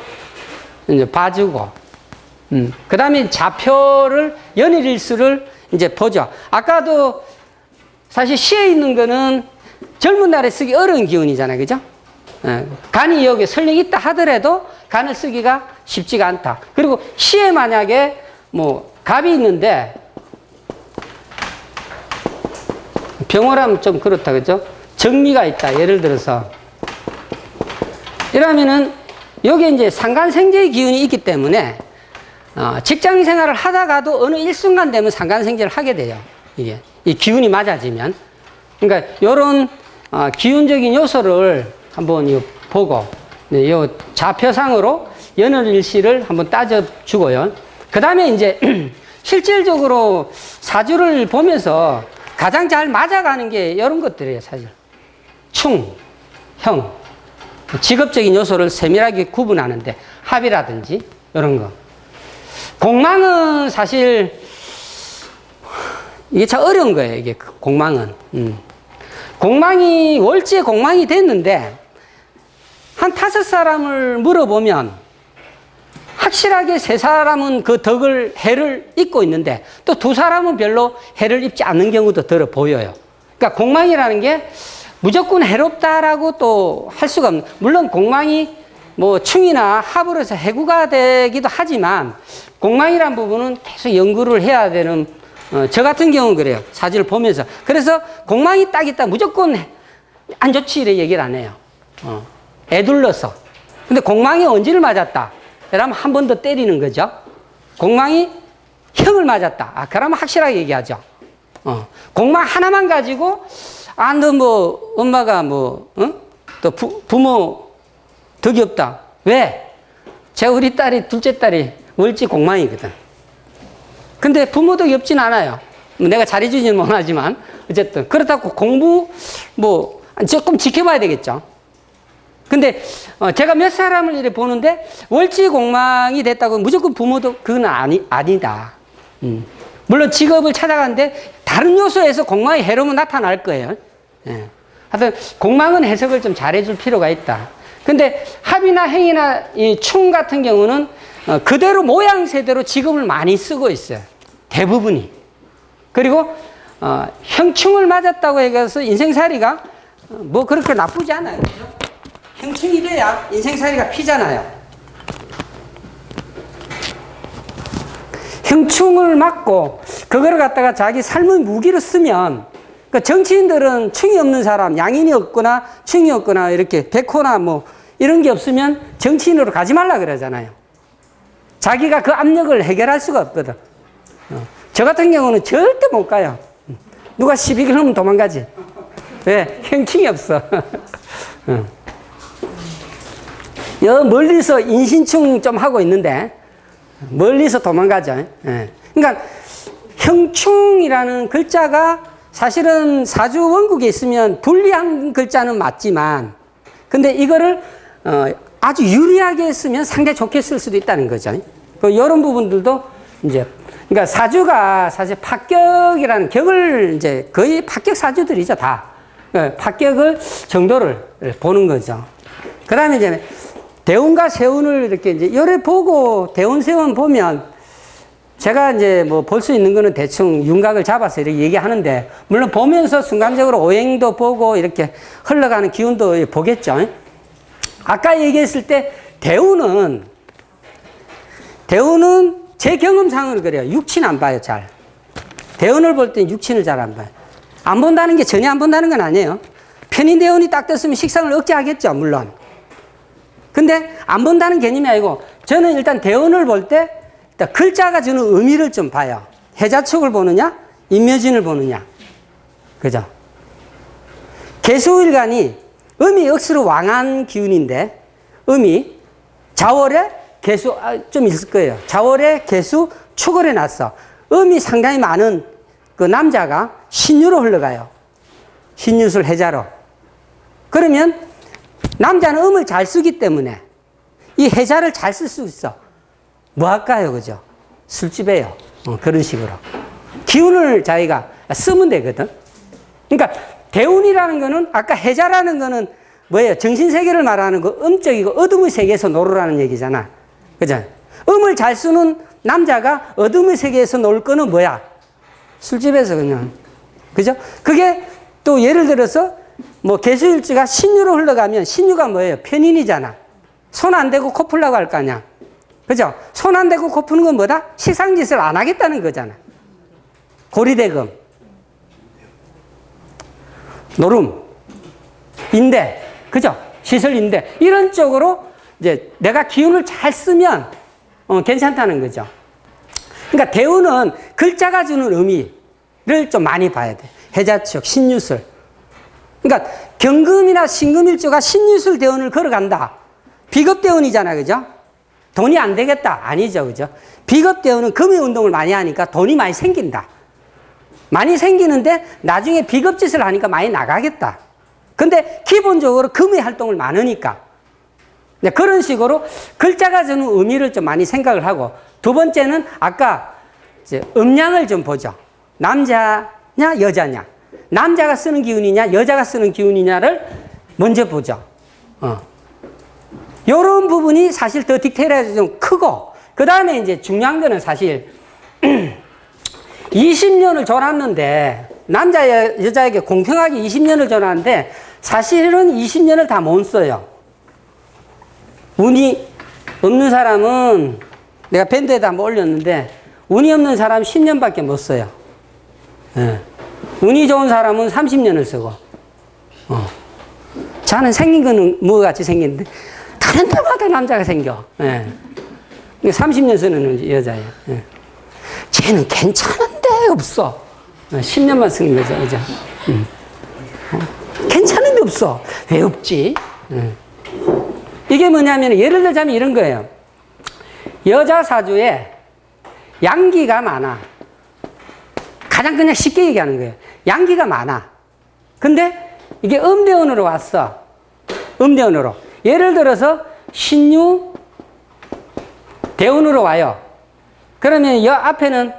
이제 봐주고, 그 다음에 좌표를 연일일수를 이제 보죠. 아까도 사실 시에 있는 거는 젊은 날에 쓰기 어려운 기운이잖아요. 그죠? 간이 여기 설령 있다 하더라도 간을 쓰기가 쉽지가 않다. 그리고 시에 만약에 뭐 갑이 있는데 병호라면 좀 그렇다. 그죠? 정미가 있다. 예를 들어서. 이러면은 여기에 이제 상간생재의 기운이 있기 때문에 직장 생활을 하다가도 어느 일순간 되면 상간생재를 하게 돼요. 이게. 이 기운이 맞아지면. 그러니까 요런 기운적인 요소를 한번 보고, 요 좌표상으로 연월일시를 한번 따져주고요. 그 다음에 이제 실질적으로 사주를 보면서 가장 잘 맞아가는 게 이런 것들이에요, 사실. 충, 형, 직업적인 요소를 세밀하게 구분하는데, 합이라든지, 이런 거. 공망은 사실, 이게 참 어려운 거예요, 이게, 공망은. 공망이, 월지에 공망이 됐는데, 한 5사람을 물어보면, 확실하게 3사람은 그 덕을, 해를 입고 있는데, 또 2사람은 별로 해를 입지 않는 경우도 들어 보여요. 그러니까 공망이라는 게 무조건 해롭다라고 또 할 수가 없는, 물론 공망이 뭐 충이나 합으로 해서 해구가 되기도 하지만, 공망이라는 부분은 계속 연구를 해야 되는, 저 같은 경우는 그래요. 사주를 보면서. 그래서 공망이 딱 있다 무조건 안 좋지 이래 얘기를 안 해요. 애둘러서. 근데 공망이 언지를 맞았다. 그러면 한 번 더 때리는 거죠. 공망이 형을 맞았다. 그러면 확실하게 얘기하죠. 공망 하나만 가지고, 너 뭐, 엄마가 뭐, 또 부모 덕이 없다. 왜? 우리 딸이, 둘째 딸이 월지 공망이거든. 근데 부모 덕이 없진 않아요. 내가 잘해주지는 못하지만, 어쨌든. 그렇다고 공부, 뭐, 조금 지켜봐야 되겠죠. 근데 제가 몇 사람을 이렇게 보는데 월지 공망이 됐다고 무조건 부모도 그건 아니다. 물론 직업을 찾아가는데 다른 요소에서 공망이 해로면 나타날 거예요. 예. 하여튼 공망은 해석을 좀 잘해줄 필요가 있다. 근데 합이나 행이나 이 충 같은 경우는 그대로 모양새대로 직업을 많이 쓰고 있어요. 대부분이. 그리고 형충을 맞았다고 해서 인생살이가 뭐 그렇게 나쁘지 않아요. 그죠? 형충이 돼야 인생살이가 피잖아요. 형충을 맞고 그걸 갖다가 자기 삶의 무기로 쓰면, 그러니까 정치인들은 충이 없는 사람, 양인이 없거나 충이 없거나 이렇게 백호나 뭐 이런 게 없으면 정치인으로 가지 말라 그러잖아요. 자기가 그 압력을 해결할 수가 없거든. 저 같은 경우는 절대 못 가요. 누가 시비 걸으면 도망가지. 왜? 형충이 없어. 여 멀리서 인신충 좀 하고 있는데 멀리서 도망가죠. 그러니까 형충이라는 글자가 사실은 사주 원국에 있으면 불리한 글자는 맞지만, 근데 이거를 아주 유리하게 쓰면 상당히 좋게 쓸 수도 있다는 거죠. 이런 부분들도 이제, 그러니까 사주가 사실 합격이라는 격을 이제 거의 합격 사주들이죠, 다. 합격을 정도를 보는 거죠. 그 다음에 이제 대운과 세운을 이렇게 이제 열에 보고 대운, 세운 보면 제가 이제 뭐 볼 수 있는 거는 대충 윤곽을 잡아서 이렇게 얘기하는데, 물론 보면서 순간적으로 오행도 보고 이렇게 흘러가는 기운도 보겠죠. 아까 얘기했을 때 대운은 제 경험상을 그래요. 육친 안 봐요, 잘. 대운을 볼 때 육친을 잘 안 봐요. 안 본다는 게 전혀 안 본다는 건 아니에요. 편인 대운이 딱 떴으면 식상을 억제하겠죠, 물론. 근데 안 본다는 개념이 아니고, 저는 일단 대운을 볼 때 일단 글자가 주는 의미를 좀 봐요. 해자축을 보느냐, 인묘진을 보느냐. 그죠? 개수일간이 음이 억수로 왕한 기운인데, 음이 자월에 개수, 좀 있을 거예요. 자월에 개수 축월에 났어. 음이 상당히 많은 그 남자가 신유로 흘러가요. 신유술 해자로. 그러면 남자는 음을 잘 쓰기 때문에 이 해자를 잘 쓸 수 있어. 뭐 할까요? 그죠? 술집에요. 그런 식으로. 기운을 자기가 쓰면 되거든. 그러니까 대운이라는 거는, 아까 해자라는 거는 뭐예요? 정신세계를 말하는 거, 음적이고 어둠의 세계에서 놀으라는 얘기잖아. 그죠? 음을 잘 쓰는 남자가 어둠의 세계에서 놀 거는 뭐야? 술집에서 그냥. 그죠? 그게 또 예를 들어서 뭐 개수일지가 신유로 흘러가면, 신유가 뭐예요? 편인이잖아. 손 안 대고 코 풀라고 할 거 아니야. 그죠? 손 안 대고 코 푸는 건 뭐다? 시상짓을 안 하겠다는 거잖아. 고리대금, 노름, 인대, 그죠? 시설인대. 이런 쪽으로 이제 내가 기운을 잘 쓰면 괜찮다는 거죠. 그러니까 대운은 글자가 주는 의미를 좀 많이 봐야 돼. 해자축, 신유술. 그러니까 경금이나 신금일주가 신유술 대운을 걸어간다. 비겁대운이잖아, 그죠? 돈이 안 되겠다. 아니죠, 그죠? 비겁대운은 금의 운동을 많이 하니까 돈이 많이 생긴다. 많이 생기는데 나중에 비겁짓을 하니까 많이 나가겠다. 근데 기본적으로 금의 활동을 많으니까. 그런 식으로 글자가 주는 의미를 좀 많이 생각을 하고, 두 번째는 아까 이제 음양을 좀 보죠. 남자냐, 여자냐. 남자가 쓰는 기운이냐, 여자가 쓰는 기운이냐를 먼저 보죠. 요런 부분이 사실 더 디테일해서 좀 크고, 그 다음에 이제 중요한 거는 사실 20년을 줘놨는데, 남자, 여자에게 공평하게 20년을 줘놨는데, 사실은 20년을 다 못 써요. 운이 없는 사람은, 내가 밴드에다 한번 올렸는데, 운이 없는 사람 10년밖에 못 써요. 예. 운이 좋은 사람은 30년을 쓰고, 자는 생긴 거는 뭐 같이 생겼는데, 다른 데마다 남자가 생겨. 예. 30년 쓰는 여자예요. 예. 쟤는 괜찮은데 없어. 10년만 쓰는 거죠, 그죠? 괜찮은데 없어. 왜 없지? 이게 뭐냐면, 예를 들자면 이런 거예요. 여자 사주에 양기가 많아. 가장 그냥 쉽게 얘기하는 거예요. 양기가 많아. 근데 이게 음대운으로 왔어. 음대운으로. 예를 들어서 신유 대운으로 와요. 그러면 여 앞에는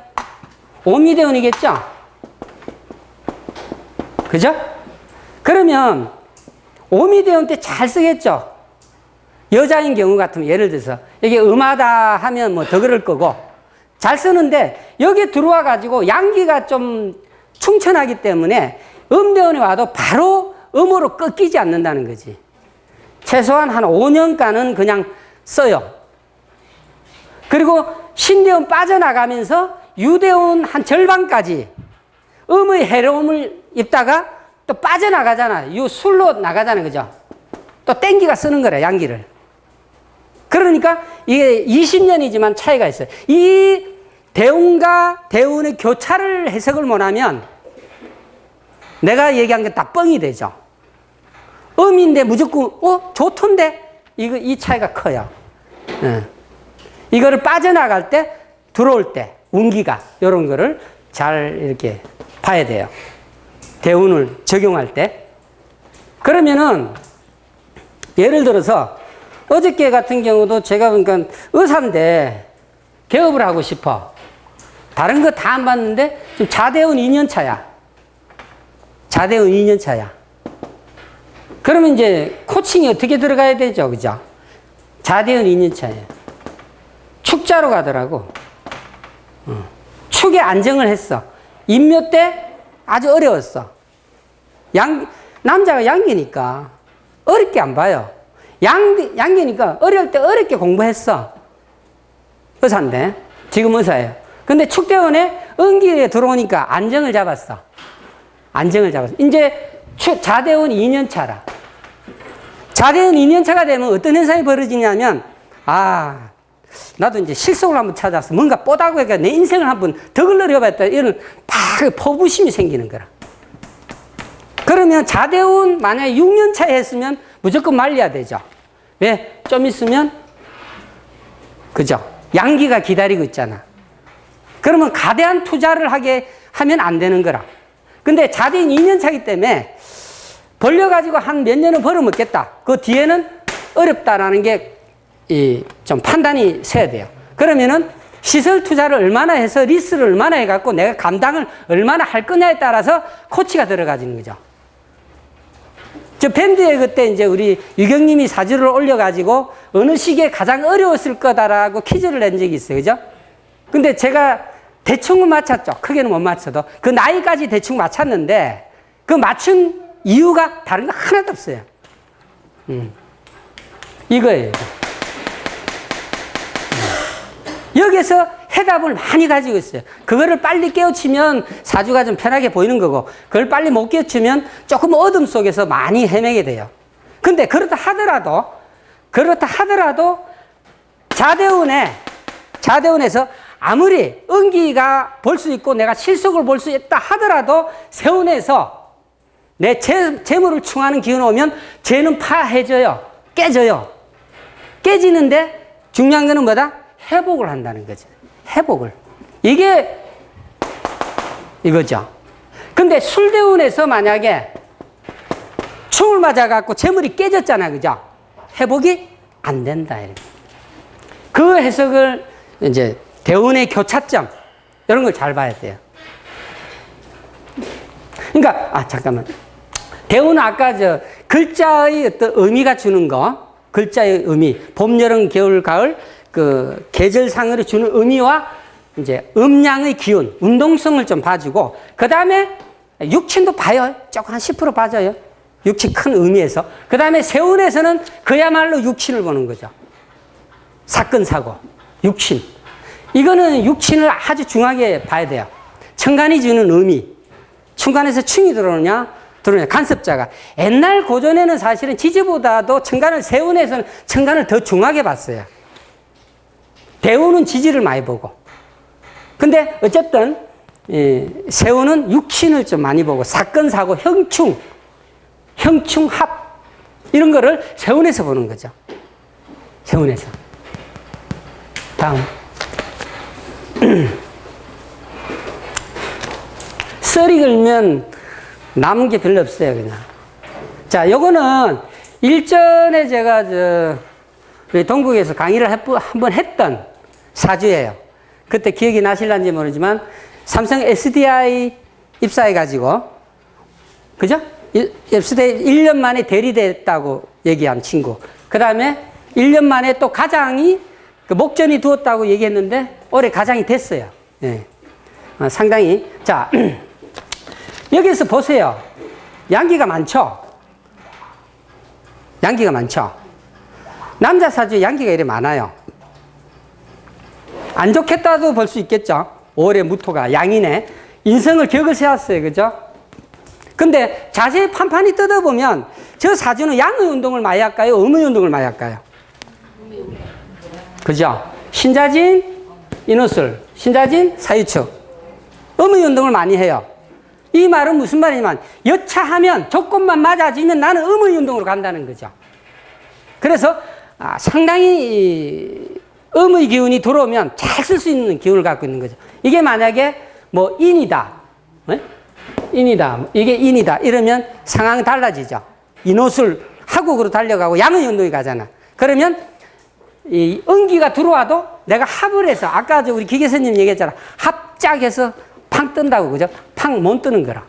오미대운이겠죠? 그죠? 그러면 오미대운 때 잘 쓰겠죠? 여자인 경우 같으면 예를 들어서 이게 음하다 하면 뭐 더 그럴 거고 잘 쓰는데 여기 들어와 가지고 양기가 좀 충천하기 때문에 음대운이 와도 바로 음으로 꺾이지 않는다는 거지. 최소한 한 5년간은 그냥 써요. 그리고 신대운 빠져나가면서 유대운 한 절반까지 음의 해로움을 입다가 또 빠져나가잖아. 유 술로 나가잖아. 그죠? 또 땡기가 쓰는 거래, 양기를. 그러니까 이게 20년이지만 차이가 있어요. 이 대운과 대운의 교차를 해석을 못하면 내가 얘기한 게 다 뻥이 되죠. 음인데 무조건, 좋던데? 이 차이가 커요. 이거를 빠져나갈 때, 들어올 때, 운기가, 이런 거를 잘 이렇게 봐야 돼요. 대운을 적용할 때. 그러면은, 예를 들어서, 어저께 같은 경우도 제가 그러니까 의사인데, 개업을 하고 싶어. 다른 거 다 안 봤는데, 지금 자대운 2년 차야. 자대운 2년 차야. 그러면 이제 코칭이 어떻게 들어가야 되죠? 그죠? 자대운 2년 차예요. 축자로 가더라고. 축에 안정을 했어. 임묘 때 아주 어려웠어. 남자가 양기니까 어렵게 안 봐요. 양기니까 어려울 때 어렵게 공부했어. 의사인데. 지금 의사예요. 근데 축대원에 은기에 들어오니까 안정을 잡았어. 안정을 잡았어. 이제 자대운 2년 차라. 자대운 2년 차가 되면 어떤 현상이 벌어지냐면, 나도 이제 실속을 한번 찾아서 뭔가 뽀다고 해서 내 인생을 한번 덕을 늘려봤다. 이런 막 포부심이 생기는 거라. 그러면 자대운 만약에 6년 차에 했으면 무조건 말려야 되죠. 왜? 좀 있으면, 그죠? 양기가 기다리고 있잖아. 그러면 가대한 투자를 하면 안 되는 거라. 근데 자대운 2년 차기 때문에 벌려가지고 한 몇 년은 벌어먹겠다. 그 뒤에는 어렵다라는 게 좀 판단이 서야 돼요. 그러면은 시설 투자를 얼마나 해서 리스를 얼마나 해갖고 내가 감당을 얼마나 할 거냐에 따라서 코치가 들어가지는 거죠. 저 밴드에 그때 이제 우리 유경님이 사주를 올려가지고 어느 시기에 가장 어려웠을 거다라고 퀴즈를 낸 적이 있어요. 그죠? 근데 제가 대충은 맞췄죠. 크게는 못 맞춰도. 그 나이까지 대충 맞췄는데 그 맞춘 이유가 다른 거 하나도 없어요. 이거예요. 여기서 해답을 많이 가지고 있어요. 그거를 빨리 깨우치면 사주가 좀 편하게 보이는 거고, 그걸 빨리 못 깨우치면 조금 어둠 속에서 많이 헤매게 돼요. 근데 그렇다 하더라도 자대운에서 아무리 은기가 볼 수 있고 내가 실속을 볼 수 있다 하더라도 세운에서 내 재물을 충하는 기운이 오면 재는 파해져요. 깨져요. 깨지는데 중요한 거는 뭐다? 회복을 한다는 거죠. 회복을. 이게 이거죠. 근데 술대운에서 만약에 충을 맞아갖고 재물이 깨졌잖아. 그죠? 회복이 안 된다. 그 해석을 이제 대운의 교차점 이런 걸 잘 봐야 돼요. 그러니까 잠깐만. 대운은 아까 글자의 어떤 의미가 주는 거, 글자의 의미, 봄, 여름, 겨울, 가을 그 계절상으로 주는 의미와 이제 음양의 기운, 운동성을 좀 봐주고 그 다음에 육친도 봐요. 조금 한 10% 봐줘요. 육친 큰 의미에서. 그 다음에 세운에서는 그야말로 육친을 보는 거죠. 사건, 사고, 육친. 이거는 육친을 아주 중요하게 봐야 돼요. 천간이 주는 의미. 천간에서 충이 들어오느냐 간섭자가. 옛날 고전에는 사실은 지지보다도 천간을 세운에서는 천간을 더 중요하게 봤어요. 대운은 지지를 많이 보고. 근데 어쨌든 세운은 육친을 좀 많이 보고 사건, 사고, 형충, 합 이런 거를 세운에서 보는 거죠. 세운에서. 다음. 썰이 걸면 남은 게 별로 없어요, 그냥. 자, 요거는 일전에 제가 동국에서 강의를 한번 했던 사주예요. 그때 기억이 나실란지 모르지만 삼성 SDI 입사해가지고, 그죠? SDI 1년 만에 대리됐다고 얘기한 친구. 그 다음에 1년 만에 또 가장이 그 목전이 두었다고 얘기했는데 올해 가장이 됐어요. 예. 상당히. 자, 여기서 보세요. 양기가 많죠? 양기가 많죠? 남자 사주에 양기가 이렇게 많아요. 안 좋겠다도 볼 수 있겠죠? 5월에 무토가 양이네. 인성을 격을 세웠어요. 그죠? 근데 자세히 판판히 뜯어보면 저 사주는 양의 운동을 많이 할까요? 음의 운동을 많이 할까요? 그죠? 신자진, 인호술, 신자진, 사유축. 음의 운동을 많이 해요. 이 말은 무슨 말이냐면 여차하면 조건만 맞아지면 나는 음의 운동으로 간다는 거죠. 그래서 상당히 음의 기운이 들어오면 잘 쓸 수 있는 기운을 갖고 있는 거죠. 이게 만약에 뭐 인이다, 네? 인이다, 이게 인이다 이러면 상황이 달라지죠. 인호술 하국으로 달려가고 양의 운동이 가잖아. 그러면 이 음기가 들어와도 내가 합을 해서 아까 우리 기계선님 얘기했잖아. 합작해서 팡 뜬다고 그죠? 팡 못 뜨는 거라.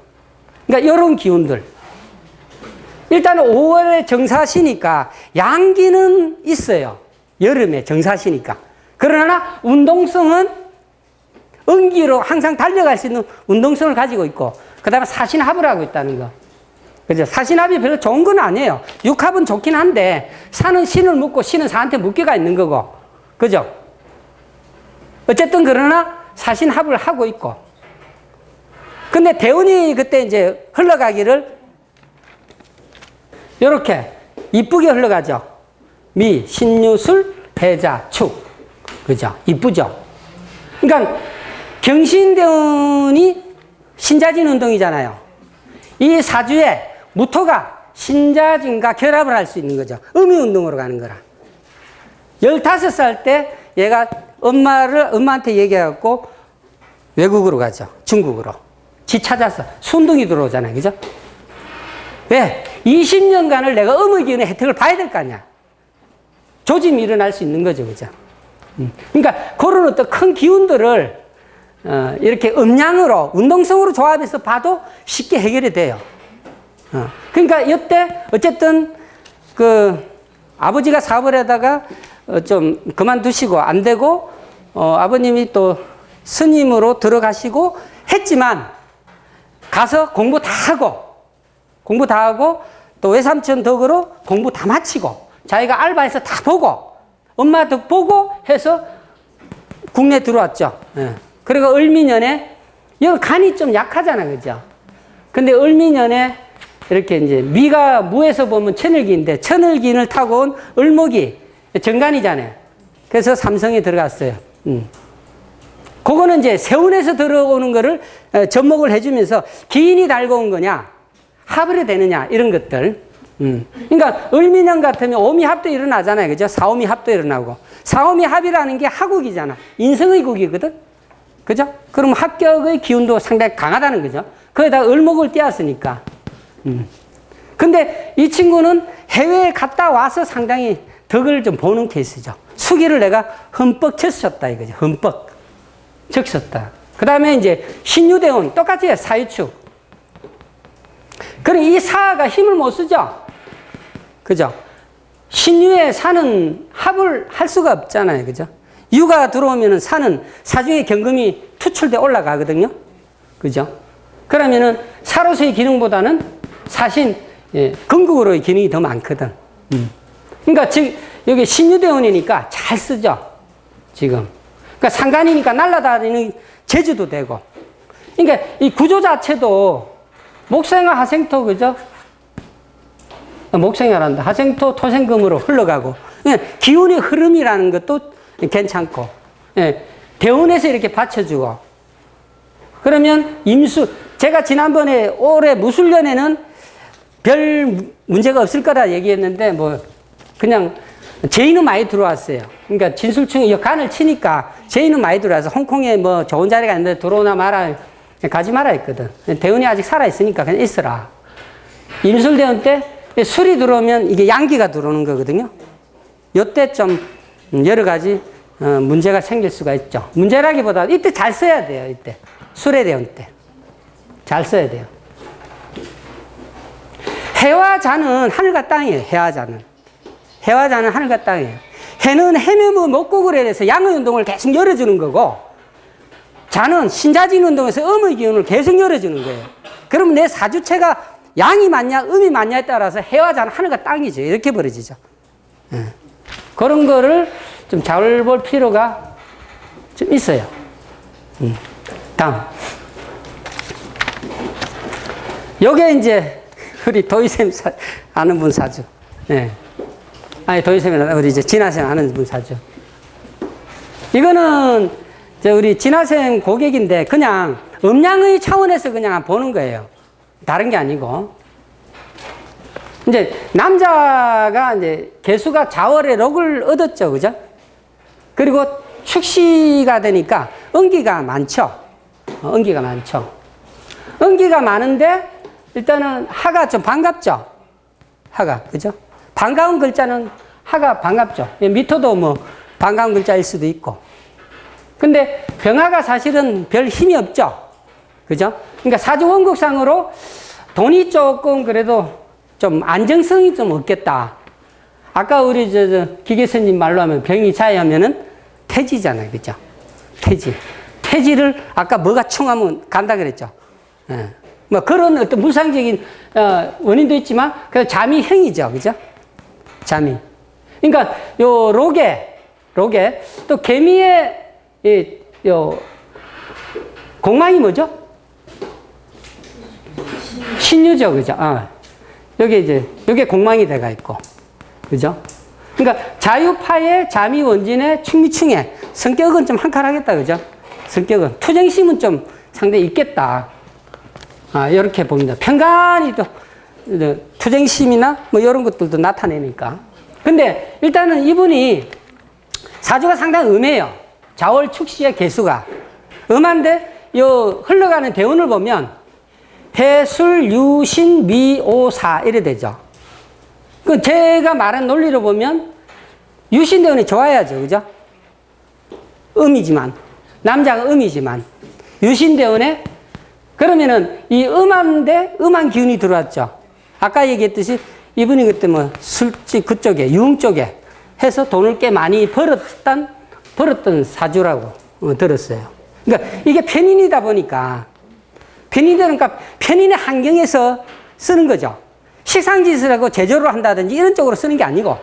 그러니까 이런 기운들. 일단 5월에 정사시니까 양기는 있어요. 여름에 정사시니까. 그러나 운동성은 음기로 항상 달려갈 수 있는 운동성을 가지고 있고, 그 다음에 사신합을 하고 있다는 거. 그죠? 사신합이 별로 좋은 건 아니에요. 육합은 좋긴 한데, 사는 신을 묶고 신은 사한테 묶여가 있는 거고. 그죠? 어쨌든 그러나 사신합을 하고 있고. 근데 대운이 그때 이제 흘러가기를 요렇게 이쁘게 흘러가죠. 미, 신유술, 해자, 축. 그죠? 이쁘죠? 그러니까 경신대운이 신자진 운동이잖아요. 이 사주에 무토가 신자진과 결합을 할 수 있는 거죠. 음의 운동으로 가는 거라. 15살 때 얘가 엄마한테 얘기해갖고 외국으로 가죠. 중국으로. 지 찾아서 순둥이 들어오잖아요. 그죠? 왜? 20년간을 내가 음의 기운의 혜택을 봐야 될 거 아니야. 조짐이 일어날 수 있는 거죠. 그죠? 그러니까 그런 어떤 큰 기운들을 이렇게 음양으로, 운동성으로 조합해서 봐도 쉽게 해결이 돼요. 그러니까 이때 어쨌든 그 아버지가 사업을 하다가 좀 그만두시고 안 되고 아버님이 또 스님으로 들어가시고 했지만 가서 공부 다 하고 또 외삼촌 덕으로 공부 다 마치고 자기가 알바해서 다 보고 엄마 덕 보고 해서 국내 들어왔죠. 예. 그리고 을미년에 여기 간이 좀 약하잖아, 그죠? 근데 을미년에 이렇게 이제 미가 무에서 보면 천을기인데 천을기인을 타고 온 을목이 정간이잖아요. 그래서 삼성에 들어갔어요. 그거는 이제 세운에서 들어오는 거를 접목을 해주면서 기인이 달고 온 거냐, 합을 되느냐, 이런 것들. 그러니까 을미년 같으면 오미합도 일어나잖아요. 그죠? 사오미합도 일어나고. 사오미합이라는 게 하국이잖아. 인성의 국이거든. 그죠? 그럼 합격의 기운도 상당히 강하다는 거죠. 거기다 을목을 띄었으니까. 근데 이 친구는 해외에 갔다 와서 상당히 덕을 좀 보는 케이스죠. 수기를 내가 흠뻑 쳤었다 이거죠. 흠뻑 적셨다. 그 다음에 이제 신유대운 똑같이 해요. 사유축. 그럼 이 사가 힘을 못 쓰죠. 그죠? 신유에 사는 합을 할 수가 없잖아요. 그죠? 유가 들어오면은 사는 사주의 경금이 투출돼 올라가거든요. 그죠? 그러면은 사로서의 기능보다는 사신, 건국으로의 기능이 더 많거든. 그러니까 지금 여기 신유대운이니까 잘 쓰죠. 지금. 그러니까 상간이니까 날아다니는 제주도 되고. 그러니까 이 구조 자체도 목생화 하생토, 그죠? 목생화란다. 하생토 토생금으로 흘러가고. 기운의 흐름이라는 것도 괜찮고. 대운에서 이렇게 받쳐주고. 그러면 임수, 제가 지난번에 올해 무술년에는 별 문제가 없을 거라 얘기했는데, 뭐, 그냥 제인은 많이 들어왔어요. 그러니까 진술충이 간을 치니까 제인은 많이 들어와서 홍콩에 뭐 좋은 자리가 있는데 들어오나 마라, 가지 마라 했거든. 대운이 아직 살아있으니까 그냥 있어라. 임술대운 때 술이 들어오면 이게 양기가 들어오는 거거든요. 요때 좀 여러 가지 문제가 생길 수가 있죠. 문제라기보다 이때 잘 써야 돼요, 이때. 수레대운 때. 잘 써야 돼요. 해와 자는 하늘과 땅이에요. 해와 자는. 해와 자는 하늘과 땅이에요. 해는 해묘무 목국을 해서 양의 운동을 계속 열어주는 거고, 자는 신자진 운동에서 음의 기운을 계속 열어주는 거예요. 그러면 내 사주체가 양이 맞냐, 음이 맞냐에 따라서 해와 자는 하늘과 땅이죠. 이렇게 벌어지죠. 그런 거를 좀 잘 볼 필요가 좀 있어요. 다음. 요게 이제 우리 도희쌤 아는 분 사주. 예. 아니, 도희쌤이 우리 이제 진아쌤 아는 분 사주. 이거는 이제 우리 진아쌤 고객인데 그냥 음양의 차원에서 그냥 보는 거예요. 다른 게 아니고. 이제 남자가 이제 개수가 자월에 록을 얻었죠. 그죠? 그리고 축시가 되니까 은기가 많죠. 은기가 많죠. 은기가 많은데 일단은 하가 좀 반갑죠. 하가. 그죠? 반가운 글자는 하가 반갑죠. 미토도 뭐 반가운 글자일 수도 있고. 근데 병화가 사실은 별 힘이 없죠. 그죠? 그러니까 사주 원국상으로 돈이 조금 그래도 좀 안정성이 좀 없겠다. 아까 우리 기계선님 말로 하면 병이 자해하면은 태지잖아요. 그죠? 태지. 태지를 아까 뭐가 충하면 간다 그랬죠. 예. 뭐 그런 어떤 무상적인 원인도 있지만 그 잠이형이죠. 그죠? 잠이. 그러니까 요 록에 또 개미의 요 공망이 뭐죠? 신유죠. 그죠? 여기 이제 여기 공망이 돼가 있고. 그죠? 그러니까 자유파의 잠이 원진의 충미충해 성격은 좀 한 칸하겠다. 그죠? 성격은 투쟁심은 좀 상당히 있겠다. 이렇게 봅니다. 편간이 또 투쟁심이나 뭐 이런 것들도 나타내니까. 근데 일단은 이분이 사주가 상당히 음해요. 자월 축시의 개수가 음한데 요 흘러가는 대운을 보면 해술 유신 미오사 이래 되죠. 그 제가 말한 논리로 보면 유신 대운이 좋아야죠. 그죠? 음이지만 남자가 음이지만 유신 대운에 그러면은 이 음한데 음한 기운이 들어왔죠. 아까 얘기했듯이 이분이 그때 뭐 술집 그쪽에 유흥 쪽에 해서 돈을 꽤 많이 벌었던 사주라고 들었어요. 그러니까 이게 편인이다 보니까 편인이니까 편인의 환경에서 쓰는 거죠. 식상짓을 하고 제조를 한다든지 이런 쪽으로 쓰는 게 아니고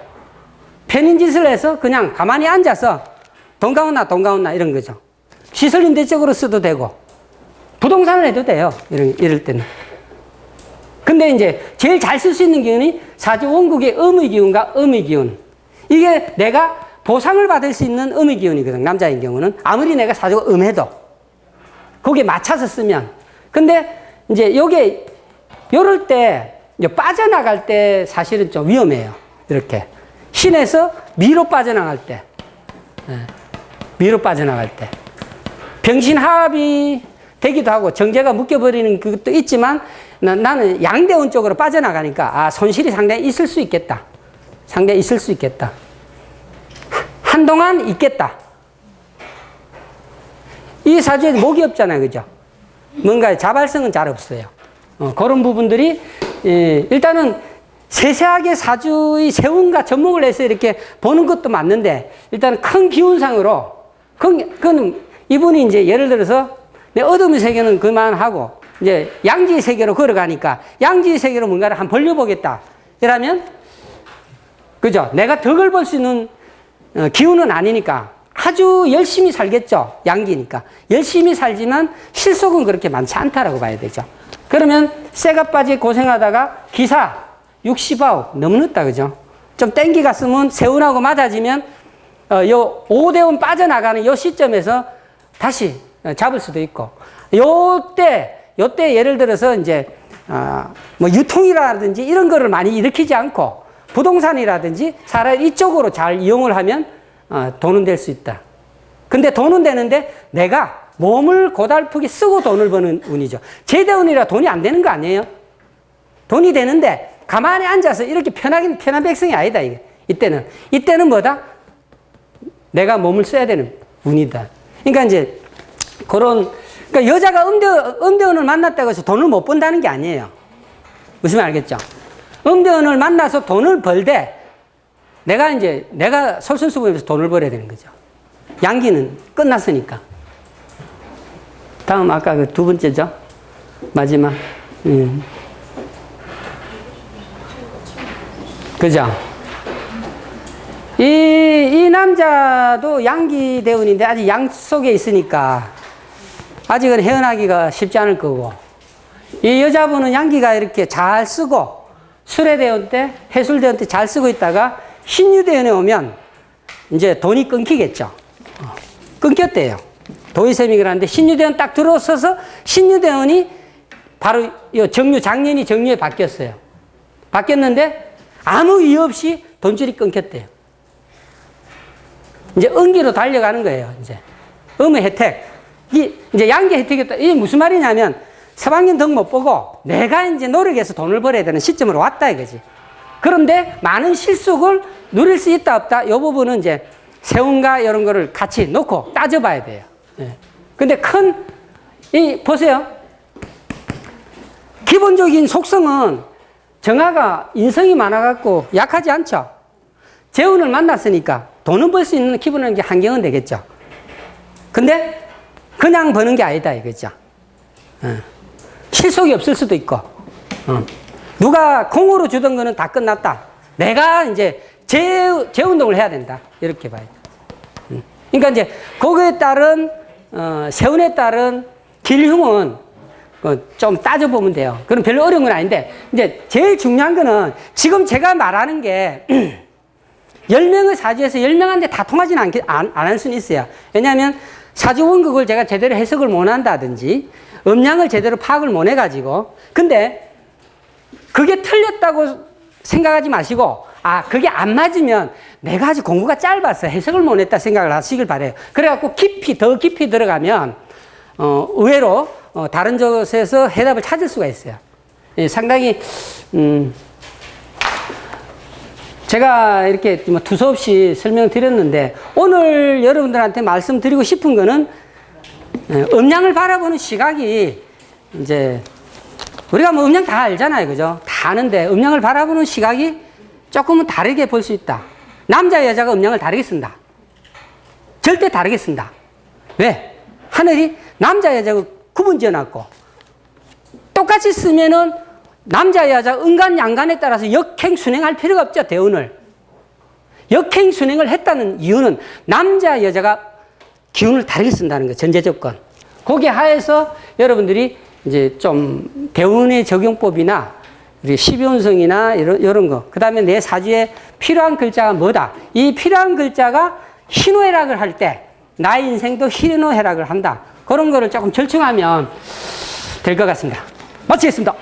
편인짓을 해서 그냥 가만히 앉아서 돈 가온나 이런 거죠. 시설임대 쪽으로 써도 되고 부동산을 해도 돼요. 이럴 때는. 근데 이제 제일 잘 쓸 수 있는 기운이 사주 원국의 음의 기운과 음의 기운. 이게 내가 보상을 받을 수 있는 음의 기운이거든. 남자인 경우는 아무리 내가 사주가 음해도 거기에 맞춰서 쓰면. 근데 이제 요게 요럴 때 빠져나갈 때 사실은 좀 위험해요. 이렇게 신에서 미로 빠져나갈 때, 미로 빠져나갈 때 병신합이 되기도 하고 정제가 묶여버리는 그것도 있지만 나는 양대운 쪽으로 빠져나가니까 손실이 상당히 있을 수 있겠다. 상당히 있을 수 있겠다. 한동안 있겠다. 이 사주에 목이 없잖아요. 그죠? 뭔가 자발성은 잘 없어요. 그런 부분들이 일단은 세세하게 사주의 세운과 접목을 해서 이렇게 보는 것도 맞는데 일단 큰 기운상으로 그건 이분이 이제 예를 들어서 내 어둠의 세계는 그만하고 이제 양지의 세계로 걸어가니까 양지의 세계로 뭔가를 한번 벌려보겠다. 이러면 그죠? 내가 덕을 볼 수 있는 기운은 아니니까 아주 열심히 살겠죠. 양기니까. 열심히 살지만 실속은 그렇게 많지 않다라고 봐야 되죠. 그러면 쇠가 빠지 고생하다가 기사 60아홉 너무 늦다. 그죠? 좀 땡기가 쓰면 세운하고 맞아지면 요 5대운 빠져나가는 요 시점에서 다시 잡을 수도 있고 요때 예를 들어서 이제 뭐 유통이라든지 이런 거를 많이 일으키지 않고 부동산이라든지 차라리 이쪽으로 잘 이용을 하면 돈은 될 수 있다. 근데 돈은 되는데 내가 몸을 고달프게 쓰고 돈을 버는 운이죠. 제대운이라 돈이 안 되는 거 아니에요? 돈이 되는데 가만히 앉아서 이렇게 편한 백성이 아니다. 이때는 뭐다? 내가 몸을 써야 되는 운이다. 그러니까 이제 그런 그러니까 여자가 음대원을 만났다고 해서 돈을 못 번다는 게 아니에요. 무슨 말 알겠죠? 음대원을 만나서 돈을 벌되 내가 솔선수범해서 돈을 벌어야 되는 거죠. 양기는 끝났으니까. 다음 아까 그 두 번째죠. 마지막. 그죠? 이 남자도 양기 대운인데 아직 양 속에 있으니까 아직은 헤어나기가 쉽지 않을 거고, 이 여자분은 양기가 이렇게 잘 쓰고 수레대원 때, 해술대원 때 잘 쓰고 있다가 신유대원에 오면 이제 돈이 끊기겠죠. 끊겼대요. 도의쌤이 그러는데 신유대원 딱 들어서서 신유대원이 바로 작년이 정유에 바뀌었어요. 바뀌었는데 아무 이유 없이 돈줄이 끊겼대요. 이제 은기로 달려가는 거예요. 이제 음의 혜택. 이제 양기 혜택이었다. 이게 무슨 말이냐면 서방님 덕 못 보고 내가 이제 노력해서 돈을 벌어야 되는 시점으로 왔다 이거지. 그런데 많은 실속을 누릴 수 있다 없다 이 부분은 이제 세운가 이런 거를 같이 놓고 따져봐야 돼요. 예. 근데 보세요. 기본적인 속성은 정화가 인성이 많아갖고 약하지 않죠. 재운을 만났으니까 돈은 벌 수 있는 기본적인 게 한경은 되겠죠. 근데 그냥 버는 게 아니다 이거죠. 실속이 없을 수도 있고, 누가 공으로 주던 거는 다 끝났다. 내가 이제 재운동을 해야 된다. 이렇게 봐야 돼. 그러니까 이제 거기에 따른 세운에 따른 길흉은 좀 따져보면 돼요. 그건 별로 어려운 건 아닌데, 이제 제일 중요한 거는 지금 제가 말하는 게 10명의 사주에서 10명한테 다 통하지는 안 할 수는 있어요. 왜냐하면 사주 원극을 제가 제대로 해석을 못 한다든지 음양을 제대로 파악을 못 해가지고, 근데 그게 틀렸다고 생각하지 마시고, 그게 안 맞으면 내가 아직 공부가 짧아서 해석을 못 했다 생각을 하시길 바래요. 그래갖고 더 깊이 들어가면 의외로 다른 곳에서 해답을 찾을 수가 있어요. 예, 상당히 제가 이렇게 뭐 두서없이 설명드렸는데, 오늘 여러분들한테 말씀드리고 싶은 거는 음양을 바라보는 시각이, 이제 우리가 뭐 음양 다 알잖아요, 그죠? 다 아는데 음양을 바라보는 시각이 조금은 다르게 볼 수 있다. 남자 여자가 음양을 다르게 쓴다. 절대 다르게 쓴다. 왜? 하늘이 남자 여자가 구분 지어놨고, 똑같이 쓰면은 남자 여자 음간 양간에 따라서 역행 순행할 필요가 없죠. 대운을 역행 순행을 했다는 이유는 남자 여자가 기운을 다르게 쓴다는 거예요. 전제 조건. 거기에 하에서 여러분들이 이제 좀 대운의 적용법이나 우리 12운성이나 이런 거, 그 다음에 내 사주에 필요한 글자가 뭐다. 이 필요한 글자가 희노애락을 할 때 나의 인생도 희노애락을 한다. 그런 거를 조금 절충하면 될 것 같습니다. 마치겠습니다.